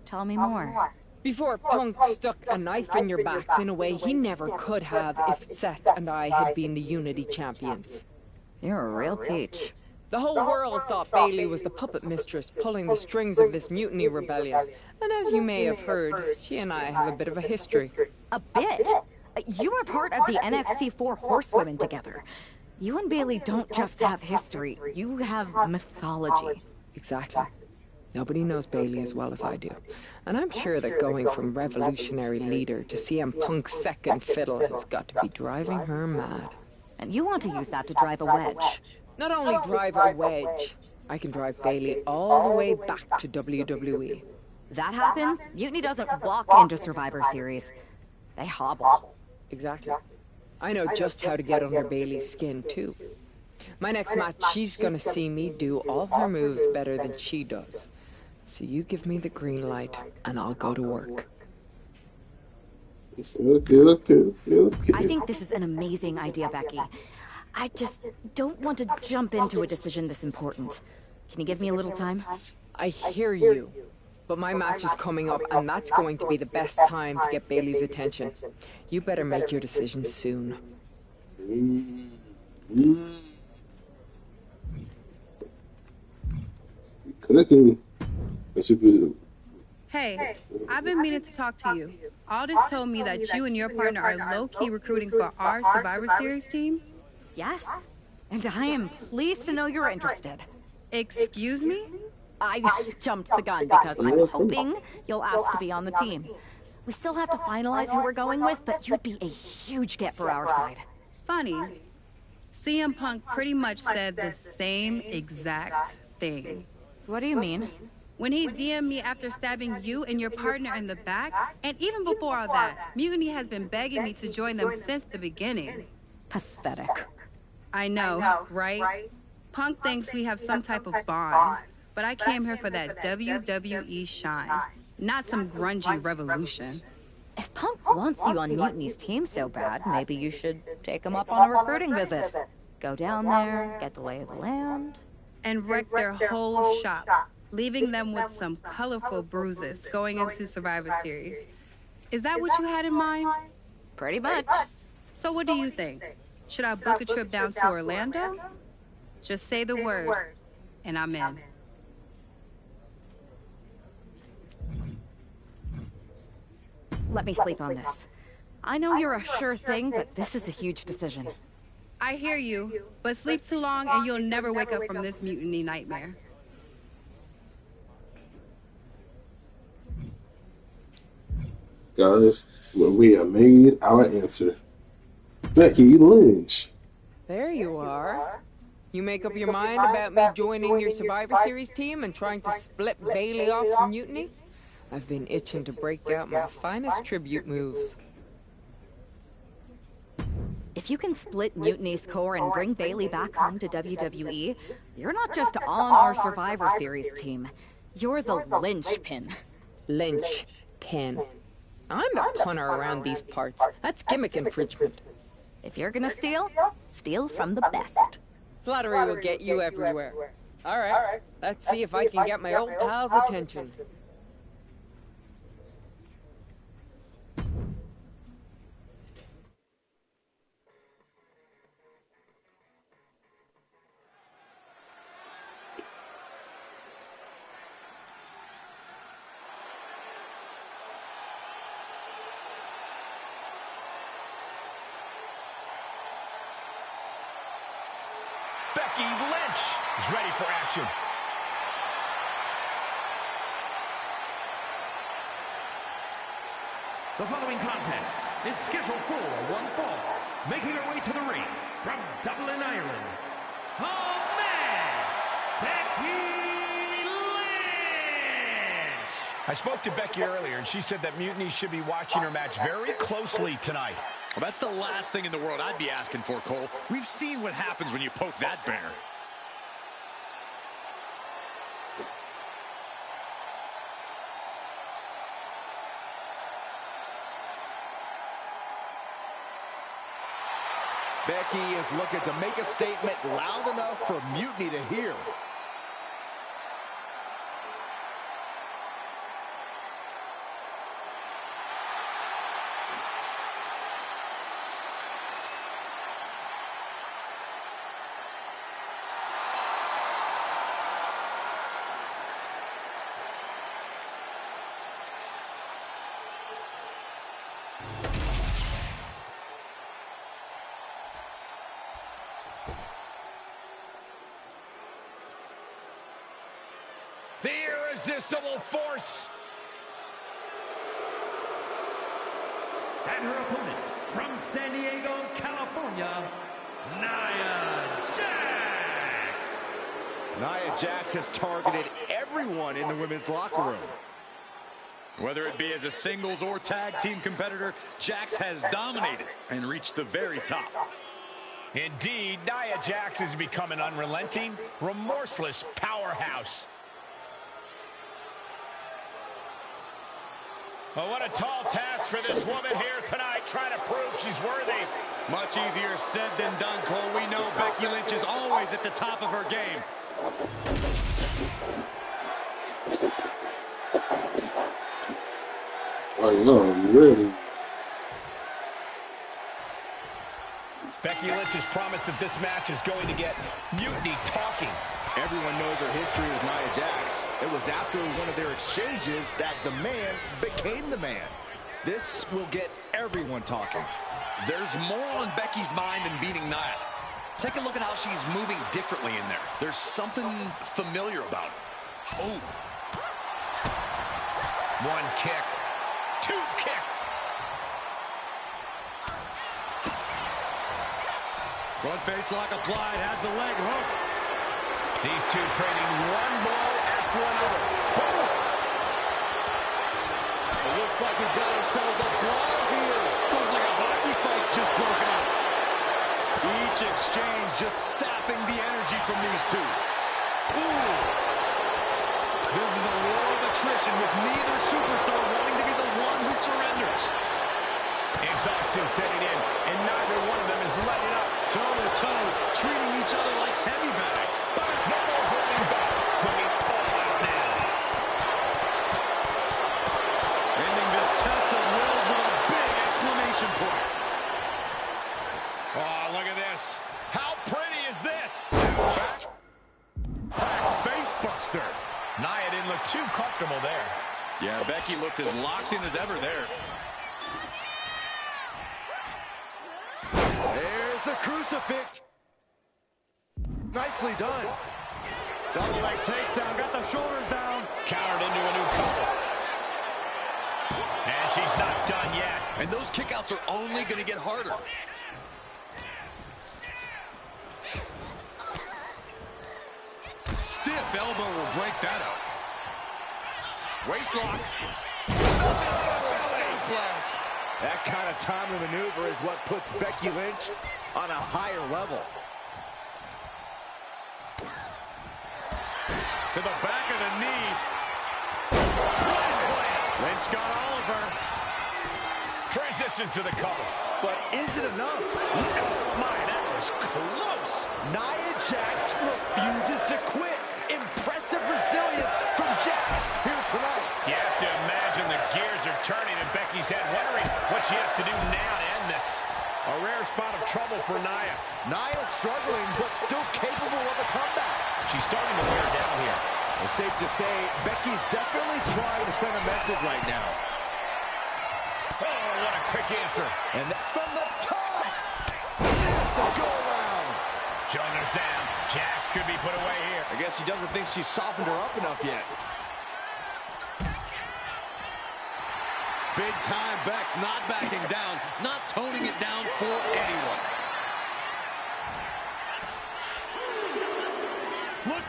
Tell me more. Before Punk stuck a knife in your backs in a way he never could have if Seth and I had been the Unity champions. You're a real peach. The whole world thought Bayley was the puppet mistress pulling the strings of this mutiny rebellion. And as you may have heard, she and I have a bit of a history. A bit? You were part of the NXT 4 Horsewomen together. You and Bayley don't just have history, you have mythology. Exactly. Nobody knows Bayley as well as I do. And I'm sure that going from revolutionary leader to CM Punk's second fiddle has got to be driving her mad. And you want to use that to drive a wedge. Not only drive a wedge, I can drive Bayley all the way back to WWE. That happens, Mutiny doesn't walk into Survivor Series. They hobble. Exactly. I know just how to get under Bayley's skin, too. My next match, she's gonna see me do all her moves better than she does. So you give me the green light, and I'll go to work. Okay. I think this is an amazing idea, Becky. I just don't want to jump into a decision this important. Can you give me a little time? I hear you. But my match is coming up, and that's going to be the best time to get Bayley's attention. You better make your decision soon. Cooking. That's a good. Hey, I've been meaning to talk to you. Aldis told me that you and your partner are low-key recruiting for our Survivor Series team. Yes, and I am pleased to know you're interested. Excuse me? I jumped the gun because I'm hoping you'll ask to be on the team. We still have to finalize who we're going with, but you'd be a huge get for our side. Funny. CM Punk pretty much said the same exact thing. What do you mean? When he DM'd me after stabbing you and your partner in the back, and even before all that, Mutiny has been begging me to join them since the beginning. Pathetic. I know, right? Punk thinks we have some type of bond, but I came here for that WWE shine, not some grungy revolution. If Punk wants you on Mutiny's team so bad, maybe you should take him up on a recruiting visit. Go down there, get the lay of the land. And wreck their whole shop, leaving them with some colorful bruises going into Survivor Series. Is that what you had in mind? Pretty much. So what do you think? Should I book a trip down to Orlando? Just say the word, and I'm in. Let me sleep on this. I know you're a sure thing, but this is a huge decision. I hear you, but sleep too long and you'll never wake up from this mutiny nightmare. Guys, well, we have made our answer. Becky Lynch. There you are. You make up your mind about me joining your Survivor Series team and trying to split Bayley off from Mutiny? I've been itching to break out my finest tribute moves. If you can split Mutiny's core and bring Bayley back home to WWE, you're not just on our Survivor Series team. You're the linchpin. Linchpin. I'm the punter around these parts. That's gimmick infringement. If you're gonna steal, steal from the best. Flattery will get you everywhere. All right, let's see if I can get my old pal's attention. Becky Lynch is ready for action. The following contest is scheduled for one fall. Making her way to the ring from Dublin, Ireland, the man, Becky Lynch. I spoke to Becky earlier, and she said that Mutiny should be watching her match very closely tonight. Well, that's the last thing in the world I'd be asking for, Cole. We've seen what happens when you poke that bear. Becky is looking to make a statement loud enough for Mutiny to hear. The irresistible force. And her opponent from San Diego, California, Nia Jax. Nia Jax has targeted everyone in the women's locker room. Whether it be as a singles or tag team competitor, Jax has dominated and reached the very top. Indeed, Nia Jax has become an unrelenting, remorseless powerhouse. Oh, what a tall task for this woman here tonight, trying to prove she's worthy. Much easier said than done, Cole. We know Becky Lynch is always at the top of her game. Oh, no, really? Becky Lynch has promised that this match is going to get Mutiny talking. Everyone knows her history with Nia Jax. It was after one of their exchanges that the man became the man. This will get everyone talking. There's more on Becky's mind than beating Nia. Take a look at how she's moving differently in there. There's something familiar about it. Oh. One kick. Two kick. Front face lock applied, has the leg hooked. These two trading one blow after another. Boom! It looks like we've got ourselves a brawl here. Looks like a hockey fight's just broken out. Each exchange just sapping the energy from these two. Ooh! This is a war of attrition with neither superstar wanting to be the one who surrenders. Exhaustion setting in, and neither one of them is letting up. Toe-to-toe, treating each other like heavy bags. No more holding back. Going all out now. Ending this test of will with a big exclamation point. Oh, look at this. How pretty is this? Back face buster. Nia didn't look too comfortable there. Yeah, Becky looked as locked in as ever there. There's the crucifix. Nicely done. Double leg takedown, got the shoulders down. Countered into a new couple. And she's not done yet. And those kickouts are only going to get harder. Stiff elbow will break that up. Waist lock. That kind of timely maneuver is what puts Becky Lynch on a higher level. To the back of the knee. Lynch got all of her. Transitions to the cover. But is it enough? My, that was close. Nia Jax refuses to quit. Impressive resilience from Jax here tonight. You have to imagine the gears are turning in Becky's head, wondering what she has to do now to end this. A rare spot of trouble for Nia. Nia's struggling, but still capable of a comeback. She's starting to wear down here. It's safe to say, Becky's definitely trying to send a message right now. Oh, what a quick answer. And from the top, there's the go-around. Shoulders down. Jax could be put away here. I guess she doesn't think she's softened her up enough yet. Big time Bex not backing down, not toning it down for anyone.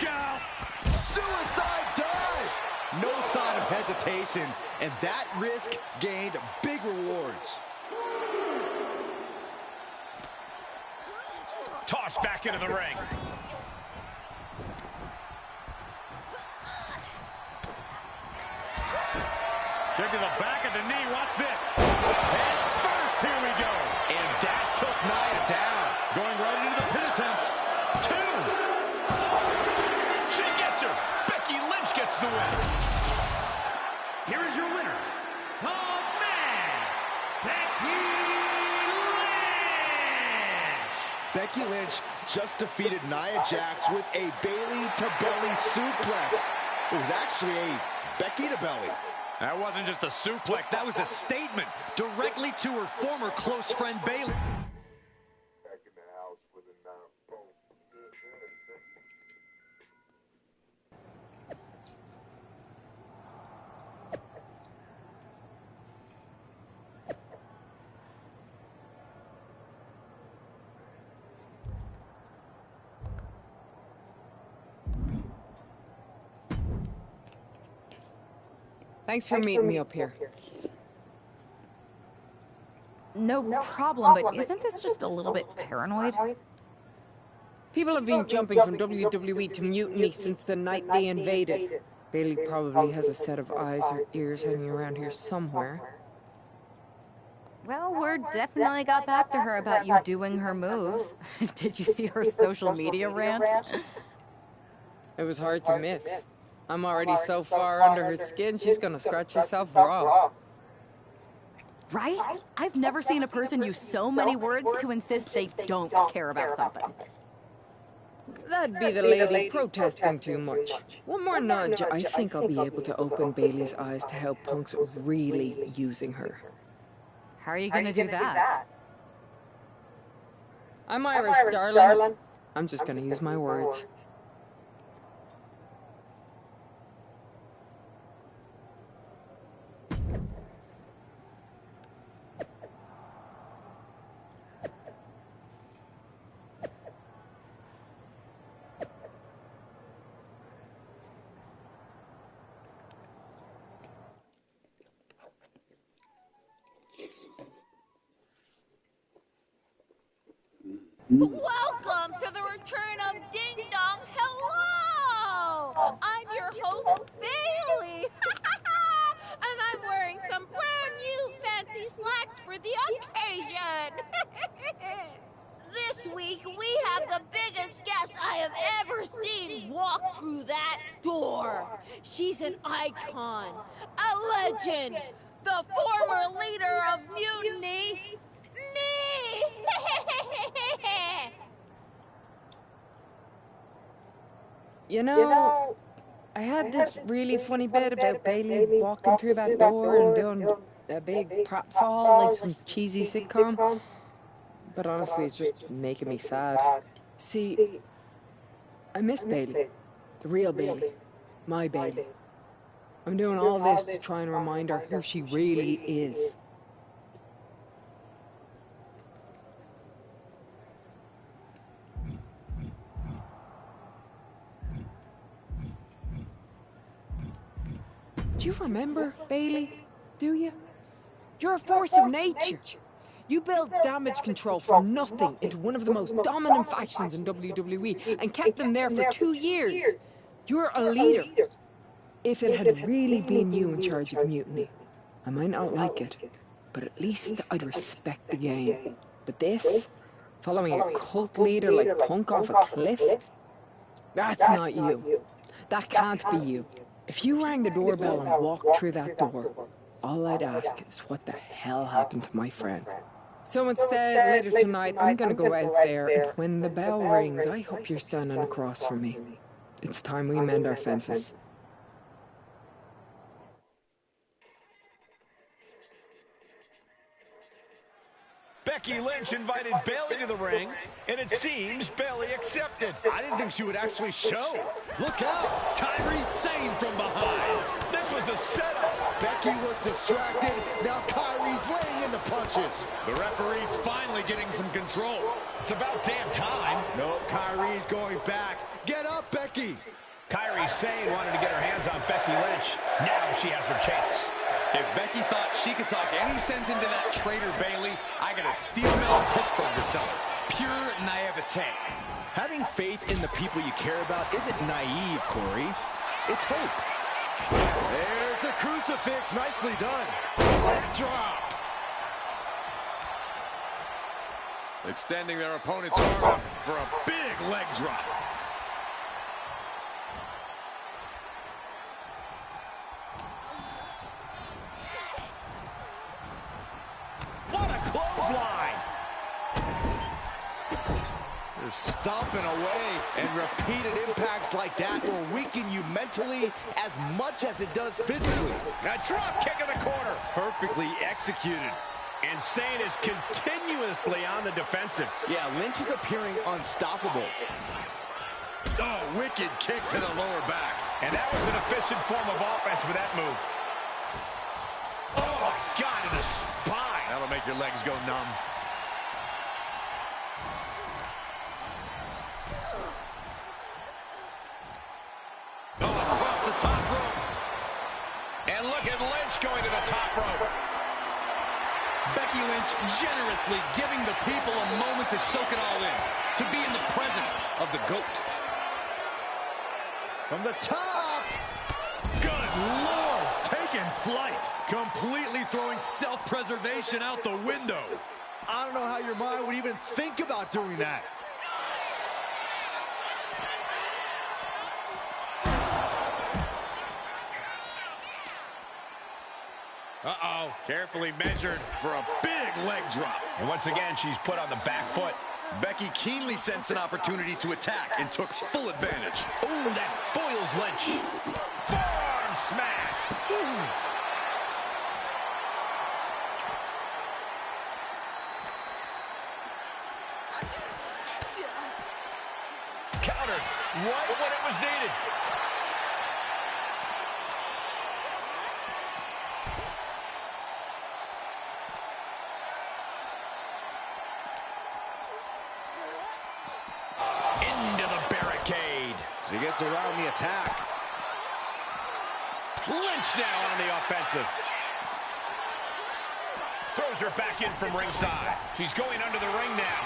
out. Suicide dive! No sign of hesitation, and that risk gained big rewards. Tossed back into the ring. Kick to the back of the knee. Watch this. And first, here we go. And that took Nia down. Going right into the pin attempt. 2. She gets her. Becky Lynch gets the win. Here is your winner, the man, Becky Lynch. Becky Lynch just defeated Nia Jax with a Bayley-to-belly suplex. It was actually a Becky-to-belly. That wasn't just a suplex. That was a statement directly to her former close friend, Bayley. Back in the house with a boom. Thanks for meeting me up here. No problem, but isn't this just a little bit paranoid? People have been jumping from WWE to Mutiny since the night they invaded. Bayley probably has a set of eyes or ears hanging around here somewhere. Well, word definitely got back to her about you doing her moves. Did you see her social media rant? It was hard to miss. I'm already so far under her skin, she's gonna scratch herself raw. Right? I've never seen a person use so many words to insist they don't care about something. That'd be the lady protesting too much. One more nudge, I think I'll be able to open Bayley's eyes to how Punk's really using her. How are you gonna do that? I'm Irish, darling. I'm just gonna use my words. Welcome to the return of Ding Dong. Hello! I'm your host, Bayley. And I'm wearing some brand new fancy slacks for the occasion. This week, we have the biggest guest I have ever seen walk through that door. She's an icon, a legend, the former leader of Mutiny, me! You know, I had this really funny bit about Bayley walking through that door and doing a big pratfall like some cheesy sitcom. But honestly, it's just making me sad. See, I miss Bayley. The real Bayley. My Bayley. I'm doing all this to try and remind her who she really is. Do you remember, Bayley? Do you? You're a force of nature. You built damage control from nothing into one of the most dominant factions in WWE and kept them there for 2 years. You're a leader. If it had really been you in charge of Mutiny, I might not like it, but at least I'd respect the game. But this, following a cult leader like Punk off a cliff, that's not you. That can't be you. If you rang the doorbell and walked through that door, all I'd ask is what the hell happened to my friend. So instead, later tonight, I'm gonna go out there, and when the bell rings, I hope you're standing across from me. It's time we mend our fences. Becky Lynch invited Bayley to the ring, and it seems Bayley accepted. I didn't think she would actually show. Look out! Kyrie Sane from behind. This was a setup. Becky was distracted. Now Kyrie's laying in the punches. The referee's finally getting some control. It's about damn time. No, Kyrie's going back. Get up, Becky. Kairi Sane wanted to get her hands on Becky Lynch. Now she has her chance. If Becky thought she could talk any sense into that traitor Bayley, I got a steel mill in Pittsburgh to sell her. Pure naivete. Having faith in the people you care about isn't naive, Corey. It's hope. There's the crucifix. Nicely done. Leg drop. Extending their opponent's arm for a big leg drop. What a clothesline! Just stomping away, and repeated impacts like that will weaken you mentally as much as it does physically. A drop kick in the corner. Perfectly executed. And Sane is continuously on the defensive. Yeah, Lynch is appearing unstoppable. Oh, wicked kick to the lower back. And that was an efficient form of offense with that move. Oh, my God, to the spine. That'll make your legs go numb. Oh, across the top rope. And look at Lynch going to the top rope. Becky Lynch generously giving the people a moment to soak it all in, to be in the presence of the GOAT. From the top! Good Lord! Taking flight. Completely throwing self-preservation out the window. I don't know how your mind would even think about doing that. Uh-oh. Carefully measured for a big leg drop. And once again, she's put on the back foot. Becky keenly sensed an opportunity to attack and took full advantage. Ooh, that foils Lynch. Forearm smash. Ooh. Countered right when it was needed. She gets around the attack. Lynch now on the offensive. Throws her back in from ringside. She's going under the ring now.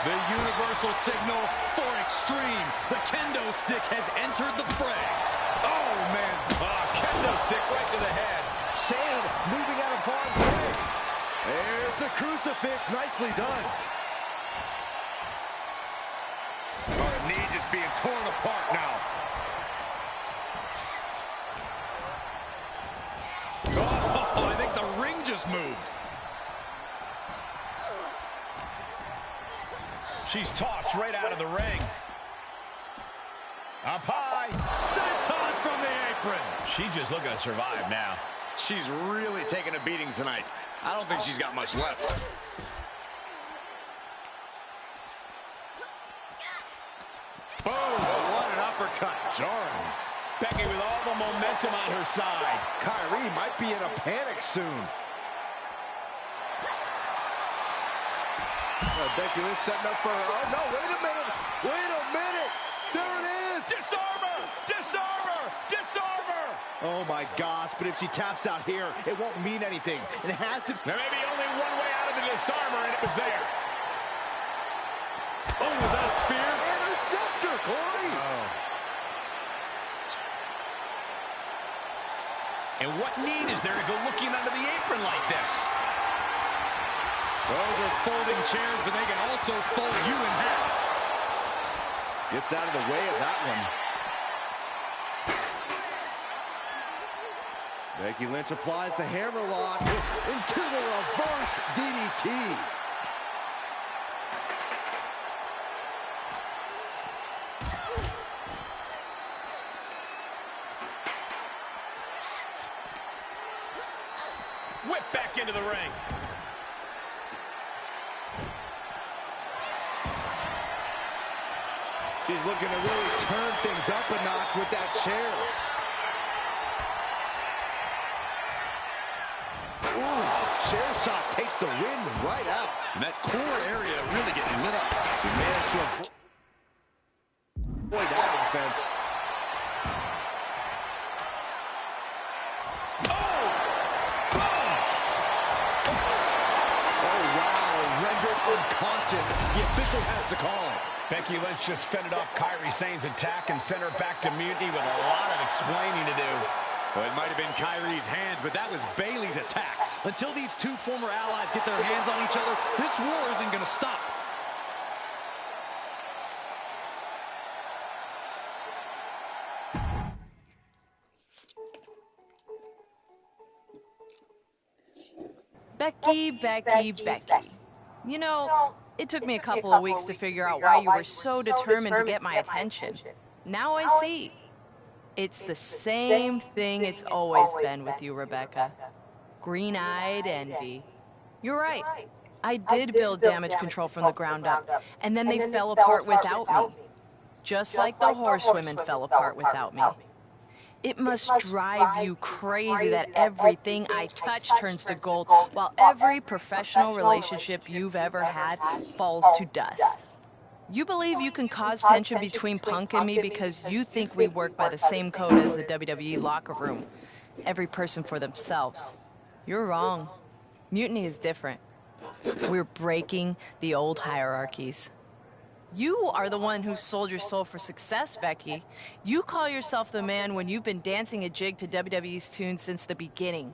The universal signal for extreme. The kendo stick has entered the fray. Oh, man. Kendo stick right to the head. Sane moving out of harm's way. There's the crucifix. Nicely done. Her knee just being torn apart now. Oh, I think the ring just moved. She's tossed right out of the ring. Up high. Senton from the apron. She's just looking to survive now. She's really taking a beating tonight. I don't think she's got much left. Boom! What an uppercut. Jarring. Becky with all the momentum on her side. Kyrie might be in a panic soon. Becky is setting up for her. Oh, no, wait a minute. Wait a minute. There it is. Disarm her! Disarm her! Disarm her! Oh, my gosh. But if she taps out here, it won't mean anything. It has to... There may be only one way out of the disarmer, and it was there. Oh, was that a spear? Interceptor, Corey. Oh. And what need is there to go looking under the apron like this? Those are folding chairs, but they can also fold you in half. Gets out of the way of that one. Becky Lynch applies the hammerlock into the reverse DDT. Whip back into the ring. She's looking to really turn things up a notch with that chair. the wind right out. And that core area really getting lit up. He managed to avoid that offense. Unconscious. The official has to call it. Becky Lynch just fended off Kairi Sane's attack and sent her back to Mutiny with a lot of explaining to do. Well, it might have been Kairi's hands, but that was Bayley's attack. Until these two former allies get their hands on each other, this war isn't going to stop. Becky, Becky, Becky. You know, it took me a couple of weeks to figure out why you were so determined to get my attention. Now I see. It's the same thing it's always been with you, Rebecca. Green-eyed envy. You're right. I did build damage control from the ground up, and then they fell apart without me. Just like the horsewomen fell apart without me. It must drive you crazy that everything I touch turns to gold, while every professional relationship you've ever had falls to dust. You believe you can cause tension between Punk and me because you think we work by the same code as the WWE locker room. Every person for themselves. You're wrong. Mutiny is different. We're breaking the old hierarchies. You are the one who sold your soul for success, Becky. You call yourself the man when you've been dancing a jig to WWE's tunes since the beginning.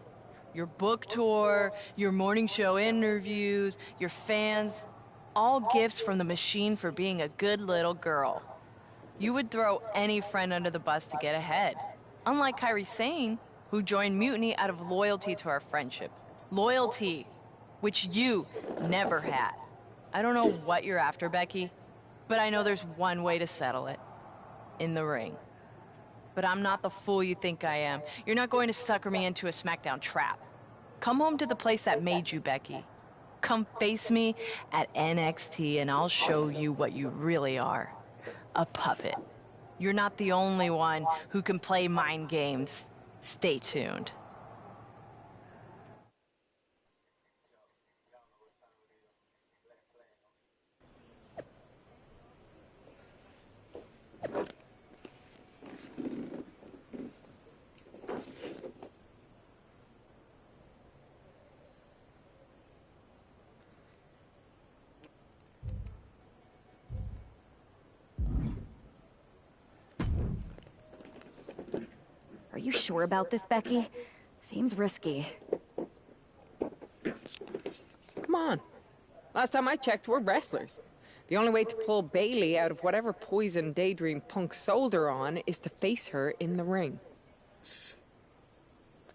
Your book tour, your morning show interviews, your fans, all gifts from the machine for being a good little girl. You would throw any friend under the bus to get ahead. Unlike Kairi Sane, who joined Mutiny out of loyalty to our friendship. Loyalty, which you never had. I don't know what you're after, Becky. But I know there's one way to settle it. In the ring. But I'm not the fool you think I am. You're not going to sucker me into a SmackDown trap. Come home to the place that made you, Becky. Come face me at NXT and I'll show you what you really are. A puppet. You're not the only one who can play mind games. Stay tuned. Are you sure about this, Becky? Seems risky. Come on. Last time I checked, we're wrestlers. The only way to pull Bayley out of whatever poison daydream Punk sold her on is to face her in the ring.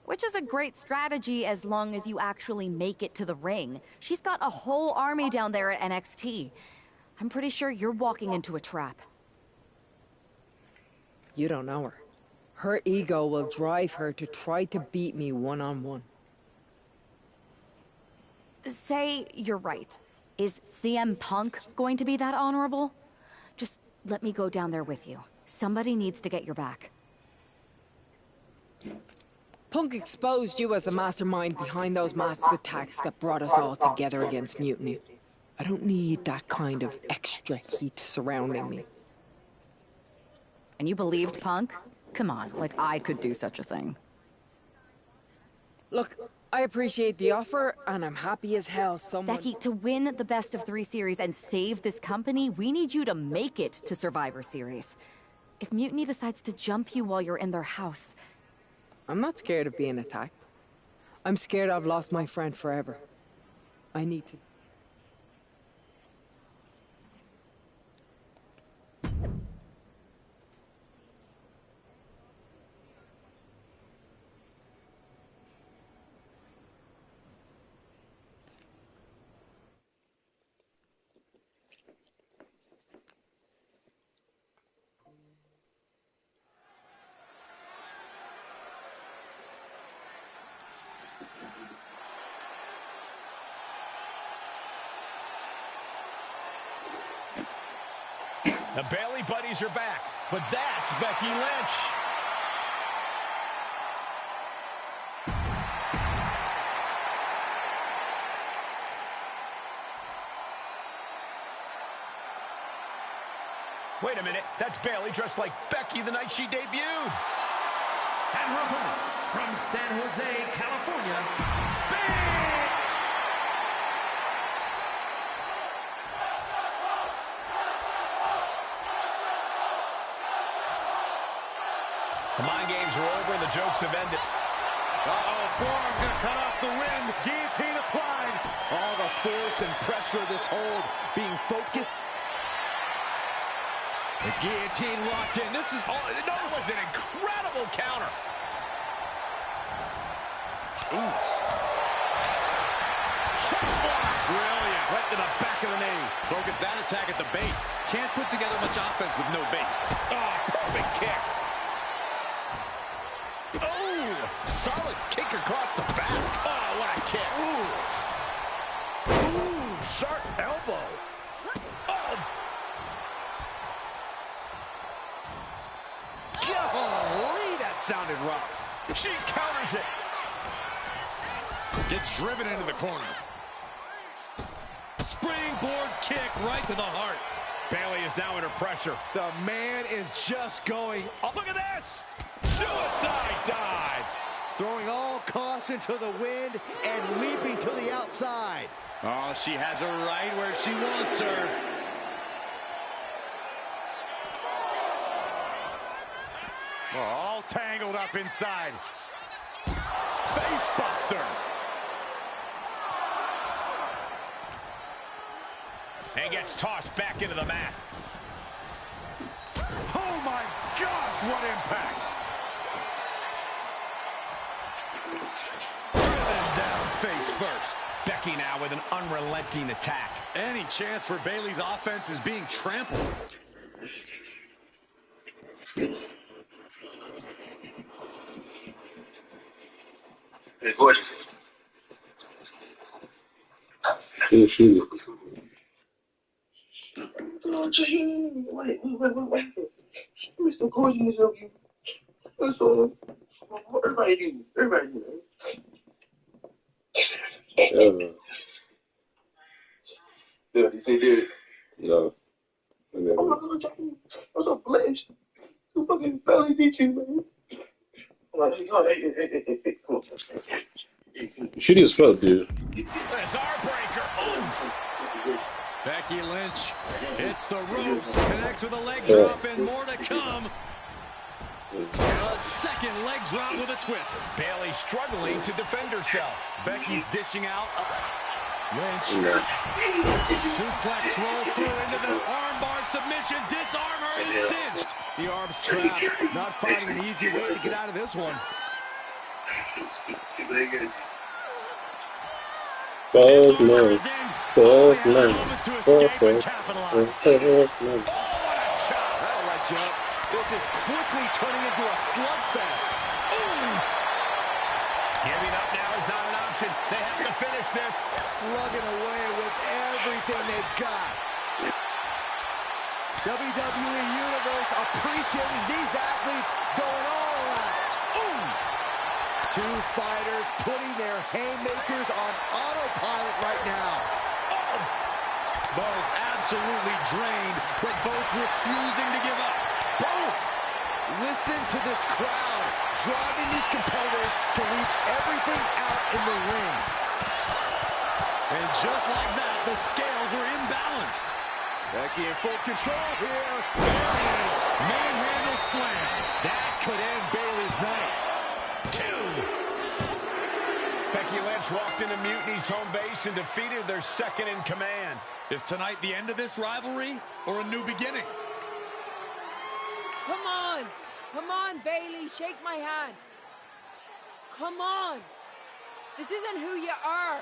Which is a great strategy as long as you actually make it to the ring. She's got a whole army down there at NXT. I'm pretty sure you're walking into a trap. You don't know her. Her ego will drive her to try to beat me one-on-one. Say you're right. Is CM Punk going to be that honorable? Just let me go down there with you. Somebody needs to get your back. Punk exposed you as the mastermind behind those massive attacks that brought us all together against Mutiny. I don't need that kind of extra heat surrounding me. And you believed Punk? Come on, like I could do such a thing. Look, I appreciate the offer, and I'm happy as hell someone... Becky, to win the Best of 3 series and save this company, we need you to make it to Survivor Series. If Mutiny decides to jump you while you're in their house... I'm not scared of being attacked. I'm scared I've lost my friend forever. I need to... The Bayley buddies are back, but that's Becky Lynch. Wait a minute, that's Bayley dressed like Becky the night she debuted. And her opponent from San Jose, California, Bayley. The mind games are over and the jokes have ended. Uh-oh, forearm gonna cut off the wind. Guillotine applied. All the force and pressure of this hold being focused. The guillotine locked in. This is all. That was an incredible counter. Ooh. Chop block. Brilliant. Right to the back of the knee. Focus that attack at the base. Can't put together much offense with no base. Oh, perfect kick. Oh, solid kick across the back. Oh, what a kick. Ooh. Ooh, sharp elbow. Oh. Golly, that sounded rough. She counters it. Gets driven into the corner. Springboard kick right to the heart. Bayley is now under pressure. The man is just going up. Look at this. Suicide dive. Throwing all caution to the wind and leaping to the outside. Oh, she has her right where she wants her. Oh, all tangled up inside. Face buster. And gets tossed back into the mat. Oh my gosh, what impact. Driven down face first. Becky now with an unrelenting attack. Any chance for Bayley's offense is being trampled. It's gorgeous. Can't shoot it. Oh, Jaheen, wait. Mr. Gorgeous of you. That's all. Everybody do. Did he say did? No. Oh my God, Jaheen. I'm so blessed. So fucking belly beat you, man. I'm like, hey, come on. Shitty as fuck, dude. There's our breaker. Oh. Becky Lynch hits the ropes, connects with a leg drop, and more to come. A second leg drop with a twist. Bayley struggling to defend herself. Becky's dishing out. Lynch. Suplex roll through into the armbar submission. Disarm her is cinched. The arm's trapped. Not finding an easy way to get out of this one. Fuck no. Fuck no. That'll light you up. This is quickly turning into a slugfest. Ooh. Giving up now is not an option. They have to finish this. Slugging away with everything they've got. WWE Universe appreciating these athletes going all out. Ooh. Two fighters putting their haymakers on autopilot right now. Oh. Both absolutely drained, but both refusing to give up. Both. Listen to this crowd driving these competitors to leave everything out in the ring. And just like that, the scales were imbalanced. Becky in full control here. There it is. Manhandle slam. That could end Bayley's night. 2. Becky Lynch walked into Mutiny's home base and defeated their second in command. Is tonight the end of this rivalry or a new beginning? Come on. Come on, Bayley. Shake my hand. Come on. This isn't who you are.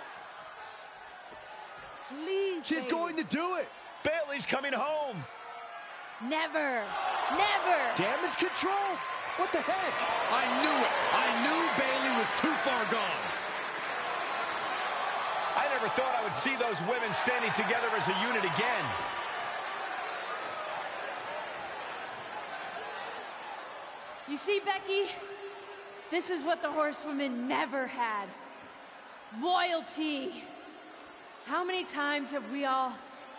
Please, She's Bayley. going to do it. Bayley's coming home. Never. Never. Damage control? What the heck? I knew it. I knew Bayley was too far gone. I never thought I would see those women standing together as a unit again. You see, Becky, this is what the horsewomen never had. Loyalty. How many times have we all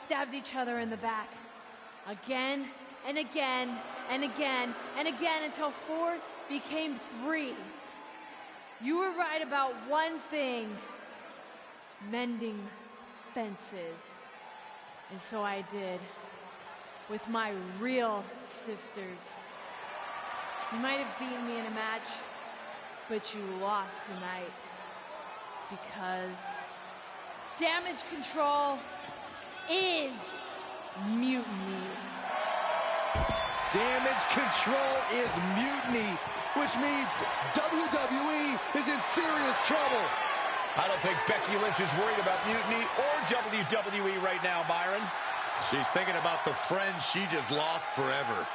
stabbed each other in the back? Again and again and again and again until 4 became 3. You were right about one thing: mending fences. And so I did, with my real sisters. You might have beaten me in a match, but you lost tonight. Because damage control is mutiny. Damage control is mutiny, which means WWE is in serious trouble. I don't think Becky Lynch is worried about mutiny or WWE right now, Byron. She's thinking about the friends she just lost forever.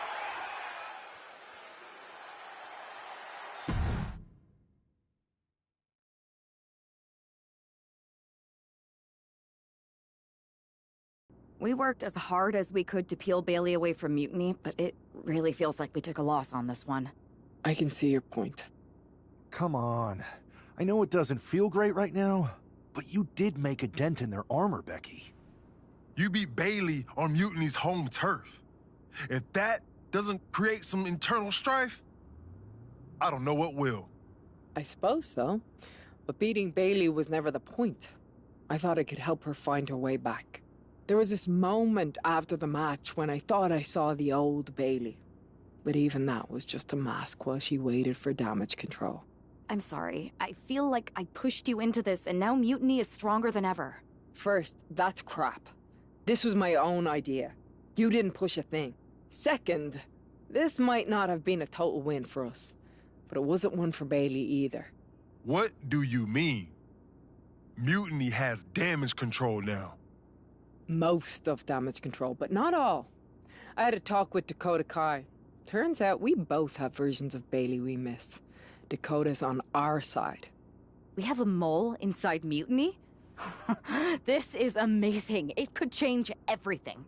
We worked as hard as we could to peel Bailey away from mutiny, but it really feels like we took a loss on this one. I can see your point. Come on. I know it doesn't feel great right now, but you did make a dent in their armor, Becky. You beat Bailey on Mutiny's home turf. If that doesn't create some internal strife, I don't know what will. I suppose so. But beating Bailey was never the point. I thought I could help her find her way back. There was this moment after the match when I thought I saw the old Bailey. But even that was just a mask while she waited for damage control. I'm sorry. I feel like I pushed you into this, and now mutiny is stronger than ever. First, that's crap. This was my own idea. You didn't push a thing. Second, this might not have been a total win for us, but it wasn't one for Bailey either. What do you mean? Mutiny has damage control now. Most of damage control, but not all. I had a talk with Dakota Kai. Turns out we both have versions of Bailey we miss. Dakota's on our side. We have a mole inside mutiny? This is amazing. It could change everything.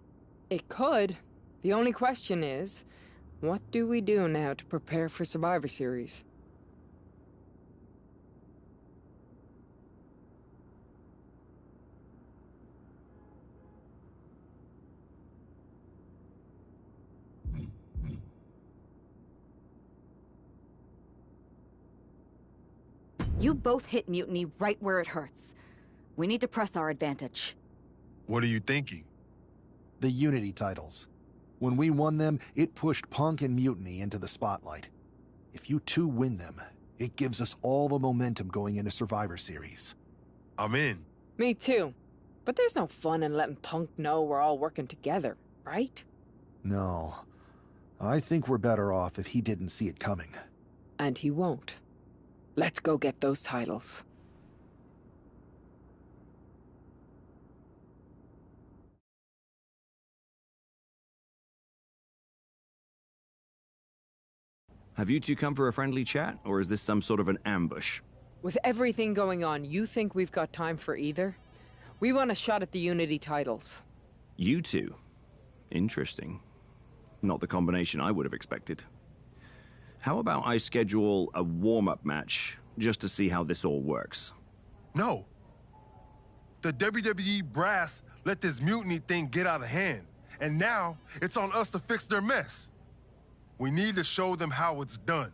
It could. The only question is, what do we do now to prepare for Survivor Series? You both hit mutiny right where it hurts. We need to press our advantage. What are you thinking? The Unity titles. When we won them, it pushed Punk and Mutiny into the spotlight. If you two win them, it gives us all the momentum going into Survivor Series. I'm in. Me too. But there's no fun in letting Punk know we're all working together, right? No. I think we're better off if he didn't see it coming. And he won't. Let's go get those titles. Have you two come for a friendly chat, or is this some sort of an ambush? With everything going on, you think we've got time for either? We want a shot at the Unity titles. You two? Interesting. Not the combination I would have expected. How about I schedule a warm-up match, just to see how this all works? No. The WWE brass let this mutiny thing get out of hand, and now it's on us to fix their mess. We need to show them how it's done.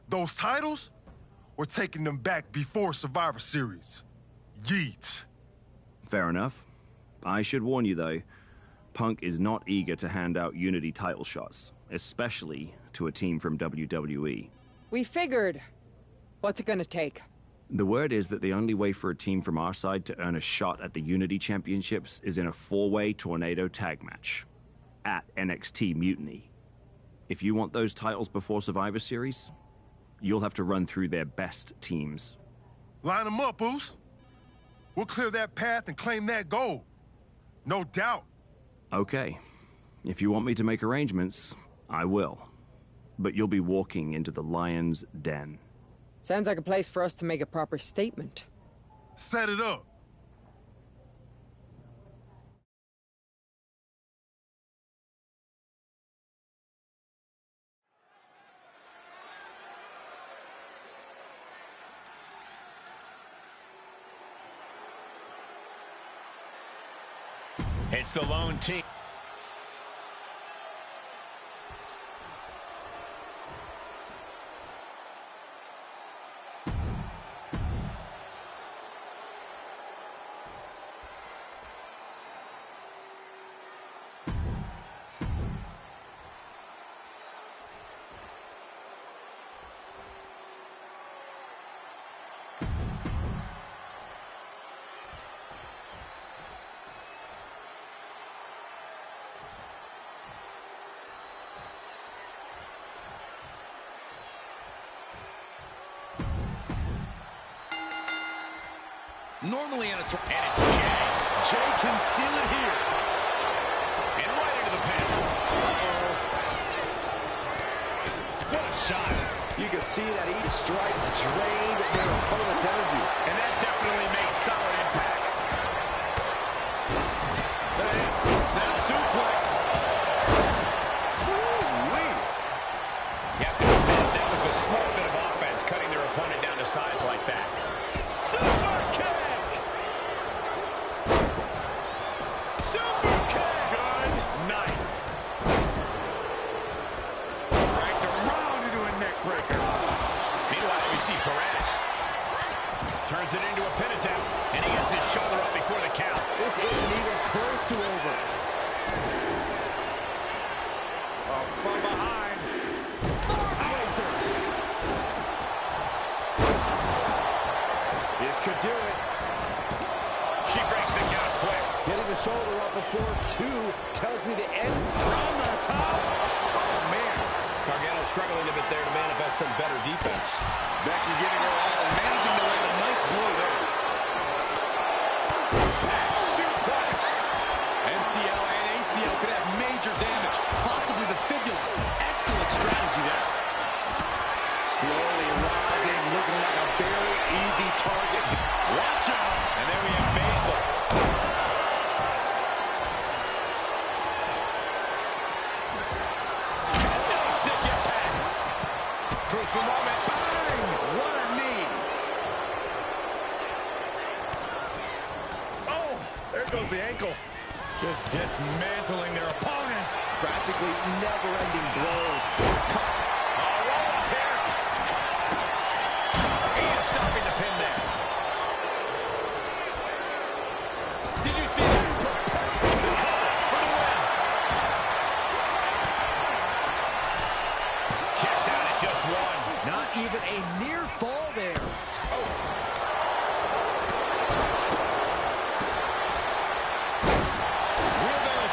Those titles, we're taking them back before Survivor Series. Yeet. Fair enough. I should warn you, though, Punk is not eager to hand out Unity title shots, especially to a team from WWE. We figured. What's it gonna take? The word is that the only way for a team from our side to earn a shot at the Unity Championships is in a 4-way tornado tag match at NXT Mutiny. If you want those titles before Survivor Series, you'll have to run through their best teams. Line them up, Oos. We'll clear that path and claim that gold. No doubt. Okay. If you want me to make arrangements, I will. But you'll be walking into the Lion's Den. Sounds like a place for us to make a proper statement. Set it up. It's the lone team. Normally in a... And it's Jay. Jay can seal it here. And right into the pin. What a shot. You can see that each strike drained their opponent's energy. And that definitely made solid impact. There it is. Snap suplex. Woo-wee. You have to admit, that was a smart bit of offense, cutting their opponent down to size like that. Super kick! Super kick! Good night. Dragged around into a neck breaker. Meanwhile, we see Perez. Turns it into a pin attempt, and he gets his shoulder up before the count. This isn't even close to over. From behind. This could do it. She breaks the count quick. Getting the shoulder up before 2 tells me the end. From the top. Oh, man. Gargano struggling a bit there to manifest some better defense. Becky giving her all and managing to land a nice blow there. Back suplex. MCL and ACL could have major damage, possibly the fibula. Excellent strategy there. Slowly rising, looking like a very easy target. Watch out. And then we have Baszler. No stick yet, Pat. Crucial moment. Bang! What a knee. Oh, there goes the ankle. Just dismantling their opponent. Practically never-ending blows. Oh, roll up here. And stopping the pin there. Did you see that? For the win. Kicks out at just 1. Not even a near fall there.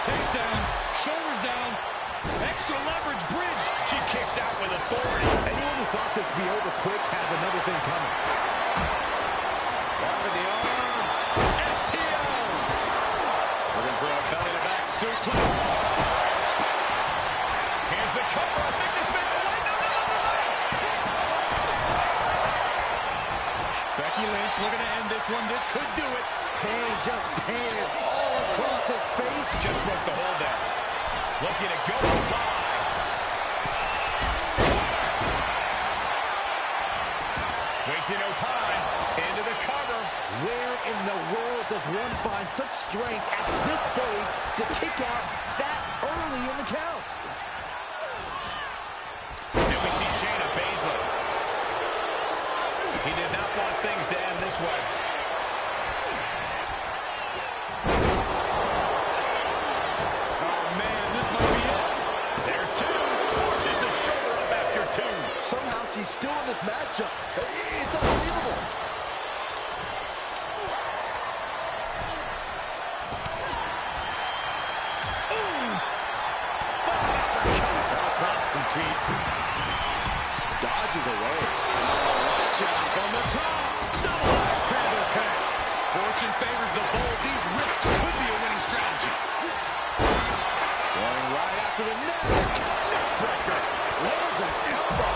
Takedown, shoulders down, extra leverage bridge. She kicks out with authority. Anyone who thought this would be over quick has another thing coming. Over the arm. STO. Looking for a belly-to-back suplex. Here's the cover. I think this may be the way. No. Becky Lynch looking to end this one. This could do it. Pain just painted all across his face. Just broke the hold there. Looking to go high. Wasting no time. Into the cover. Where in the world does one find such strength at this stage to kick out that early in the count? And we see Shayna Baszler. He did not want things to end this way. Somehow she's still in this matchup. It's unbelievable. Across some teeth. Dodges away. Watch out from the top. Double axe handle connects. Fortune favors the bold. These risks could be a winning strategy. Going right after the neck. Neckbreaker. Lands an elbow.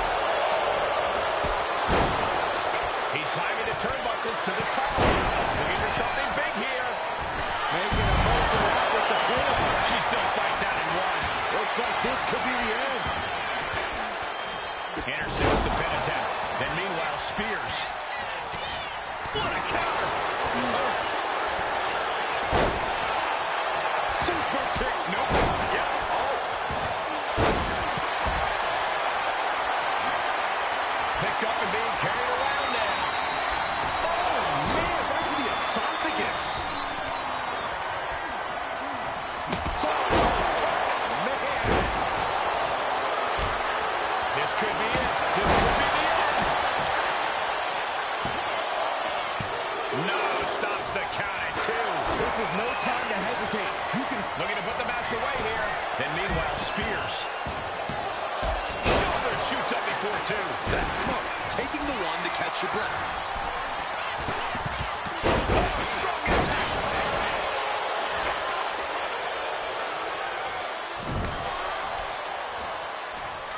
He's climbing the turnbuckles to the top. Looking for something big here. Making a move for that with the pin. She still fights out in 1. Looks like this could be the end. Intercepts the pin attempt. Then meanwhile, Spears. What a counter. Super kick. Nope. Yep. Oh. Picked up and being carried around now. Oh, man, right to the esophagus. This could be it. This could be the end. No, stops the count at 2. This is no time to hesitate. You can... Looking to put the match away here. Then meanwhile, Spears. Shoulder shoots up before 2. That's smart. Taking the one to catch your breath. Strong impact.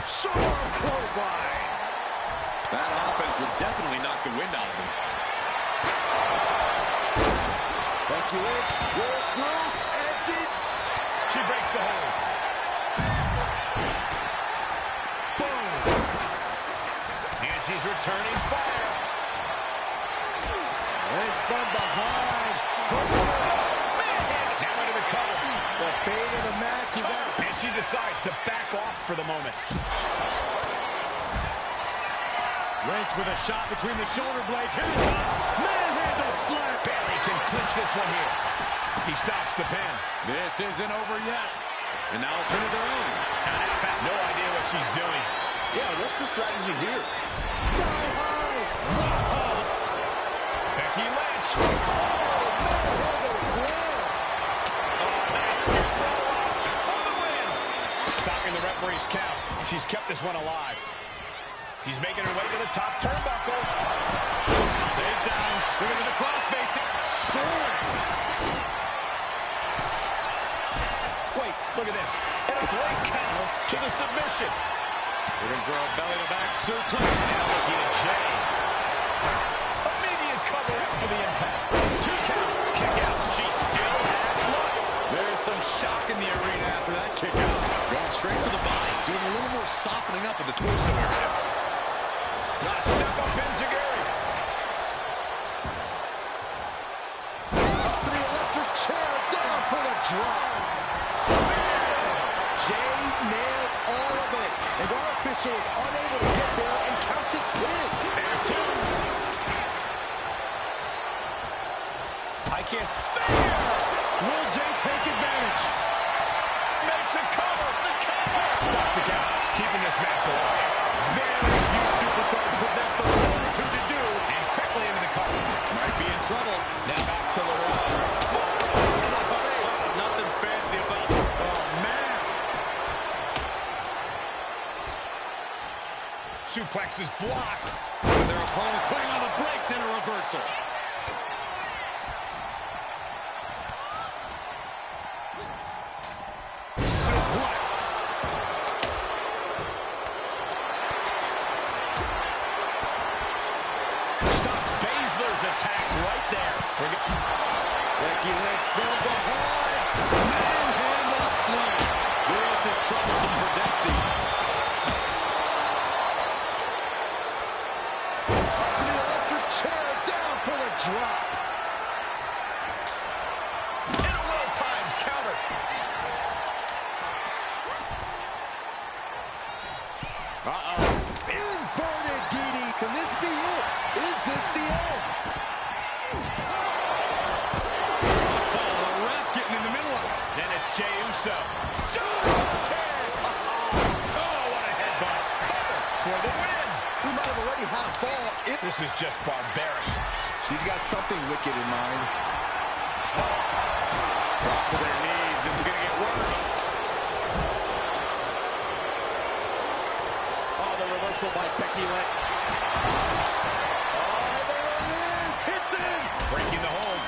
Sharp clothesline. That offense would definitely knock the wind out of him. Becky Lynch rolls through, and she breaks the hold. Boom. And she's returning fire. Lynch from behind. Now into the cover. The fate of the match is at. And she decides to back off for the moment. Lynch with a shot between the shoulder blades. Here it comes. Manhandle slam. Bayley can clinch this one here. He stops the pin. This isn't over yet. And now a pin of their own. No idea what she's doing. Yeah, what's the strategy here? Becky Lynch. Manhandle slam. Nice skip roll-up for the win. Stopping the referee's count. She's kept this one alive. She's making her way to the top turnbuckle. Take down. Look at the crossface. Soaring. Wait, look at this. And a great counter to the submission. Looking for a belly-to-back suplex. Now looking at Jay. Immediate cover after the impact. 2 count. Kick out. She still has life. There's some shock in the arena after that kick out. Going straight for the body. Doing a little more softening up of the torso area. Step up Enziguri. Up to the electric chair, down for the drop. Jay nailed all of it, and our official is unable to get there and count this pin. There's 2. I can't. There! Will Jay take advantage? Makes a cover. The cover. Stops the count. Keeping this match alive. Very few superstars possess the fortitude to do. And quickly into the cover. Might be in trouble. Now back to Lorraine. Nothing fancy about it. Oh, man. Suplex is blocked. And their opponent putting on the brakes in a reversal. Suplex. Stops Baszler's attack right there. Becky Lynch from behind. Manhandle slam. This is troublesome for Dempsey. Up to the electric chair, down for the drop. In a well-timed counter. Inverted DD. Can this be it? Is this the end? The ref getting in the middle of it. Then it's Jey Uso. Oh, what a headbutt. Cover for the win. We might have already had a fall. This is just barbaric. She's got something wicked in mind. Drop to their knees. This is going to get worse. Oh, the reversal by Becky Lynch. Oh, there it is. Hits in. Breaking the hold.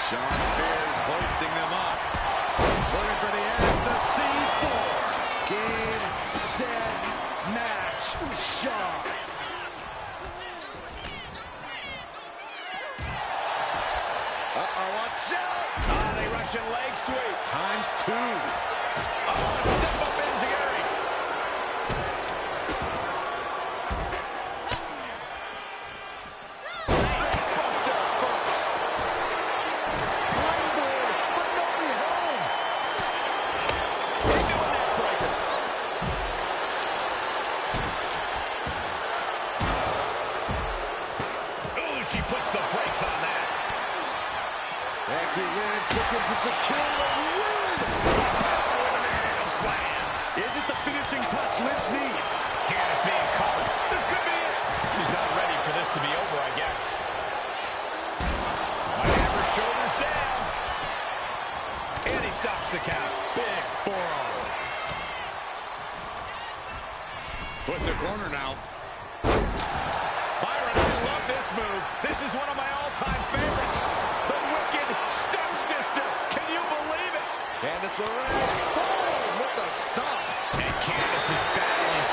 Shawn Spears hoisting them up. Looking for the end. The C4. Game, set, match. Shawn. Watch out. Ah, they Russian leg sweep. Times 2. Oh, step up Enziguri. Facebuster first. Springboard, but nobody home. They're doing that breaker. Ooh, she puts the brakes on that. Becky Lynch looking to secure the win. Slam. Is it the finishing touch Lynch needs? Candace being covered. This could be it. She's not ready for this to be over, I guess. Might have her shoulders down. And he stops the count. Big forearm. Flip the corner now. Byron, I love this move. This is one of my all-time favorites. The wicked stepsister. Can you believe it? Candice LeRae. Boom! With the stomp. And Candice is battling.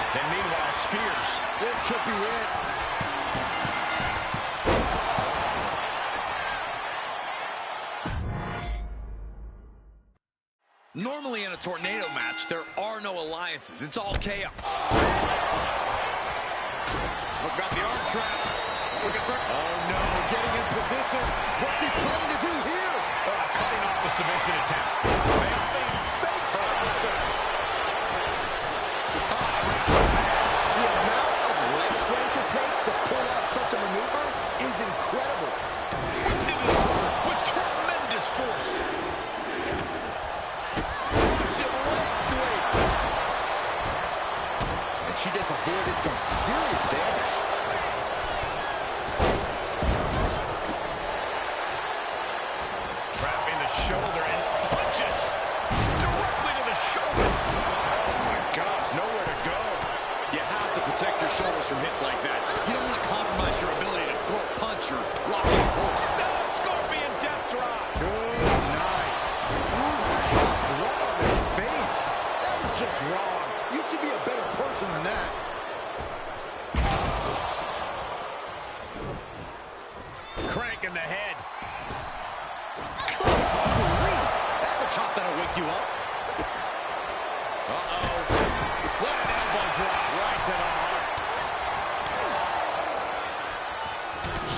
And meanwhile, Spears. This could be it. Normally in a tornado match, there are no alliances. It's all chaos. We've got the arm trapped. Oh, no. Getting in position. What's he planning to do here? Cutting off the submission attempt. The amount of leg strength it takes to pull off such a maneuver is incredible. With tremendous force. And she just avoided some serious damage. Trapping the shoulder and punches directly to the shoulder. Oh my gosh, nowhere to go. You have to protect your shoulders from hits like that. You don't want to compromise your ability to throw a punch or lock in a hold. No, scorpion death drop. Good night. Blood on their face. That was just wrong. You should be a better person than that. Crank in the head. That's a chop that'll wake you up. Uh-oh. What an elbow drop right to the heart.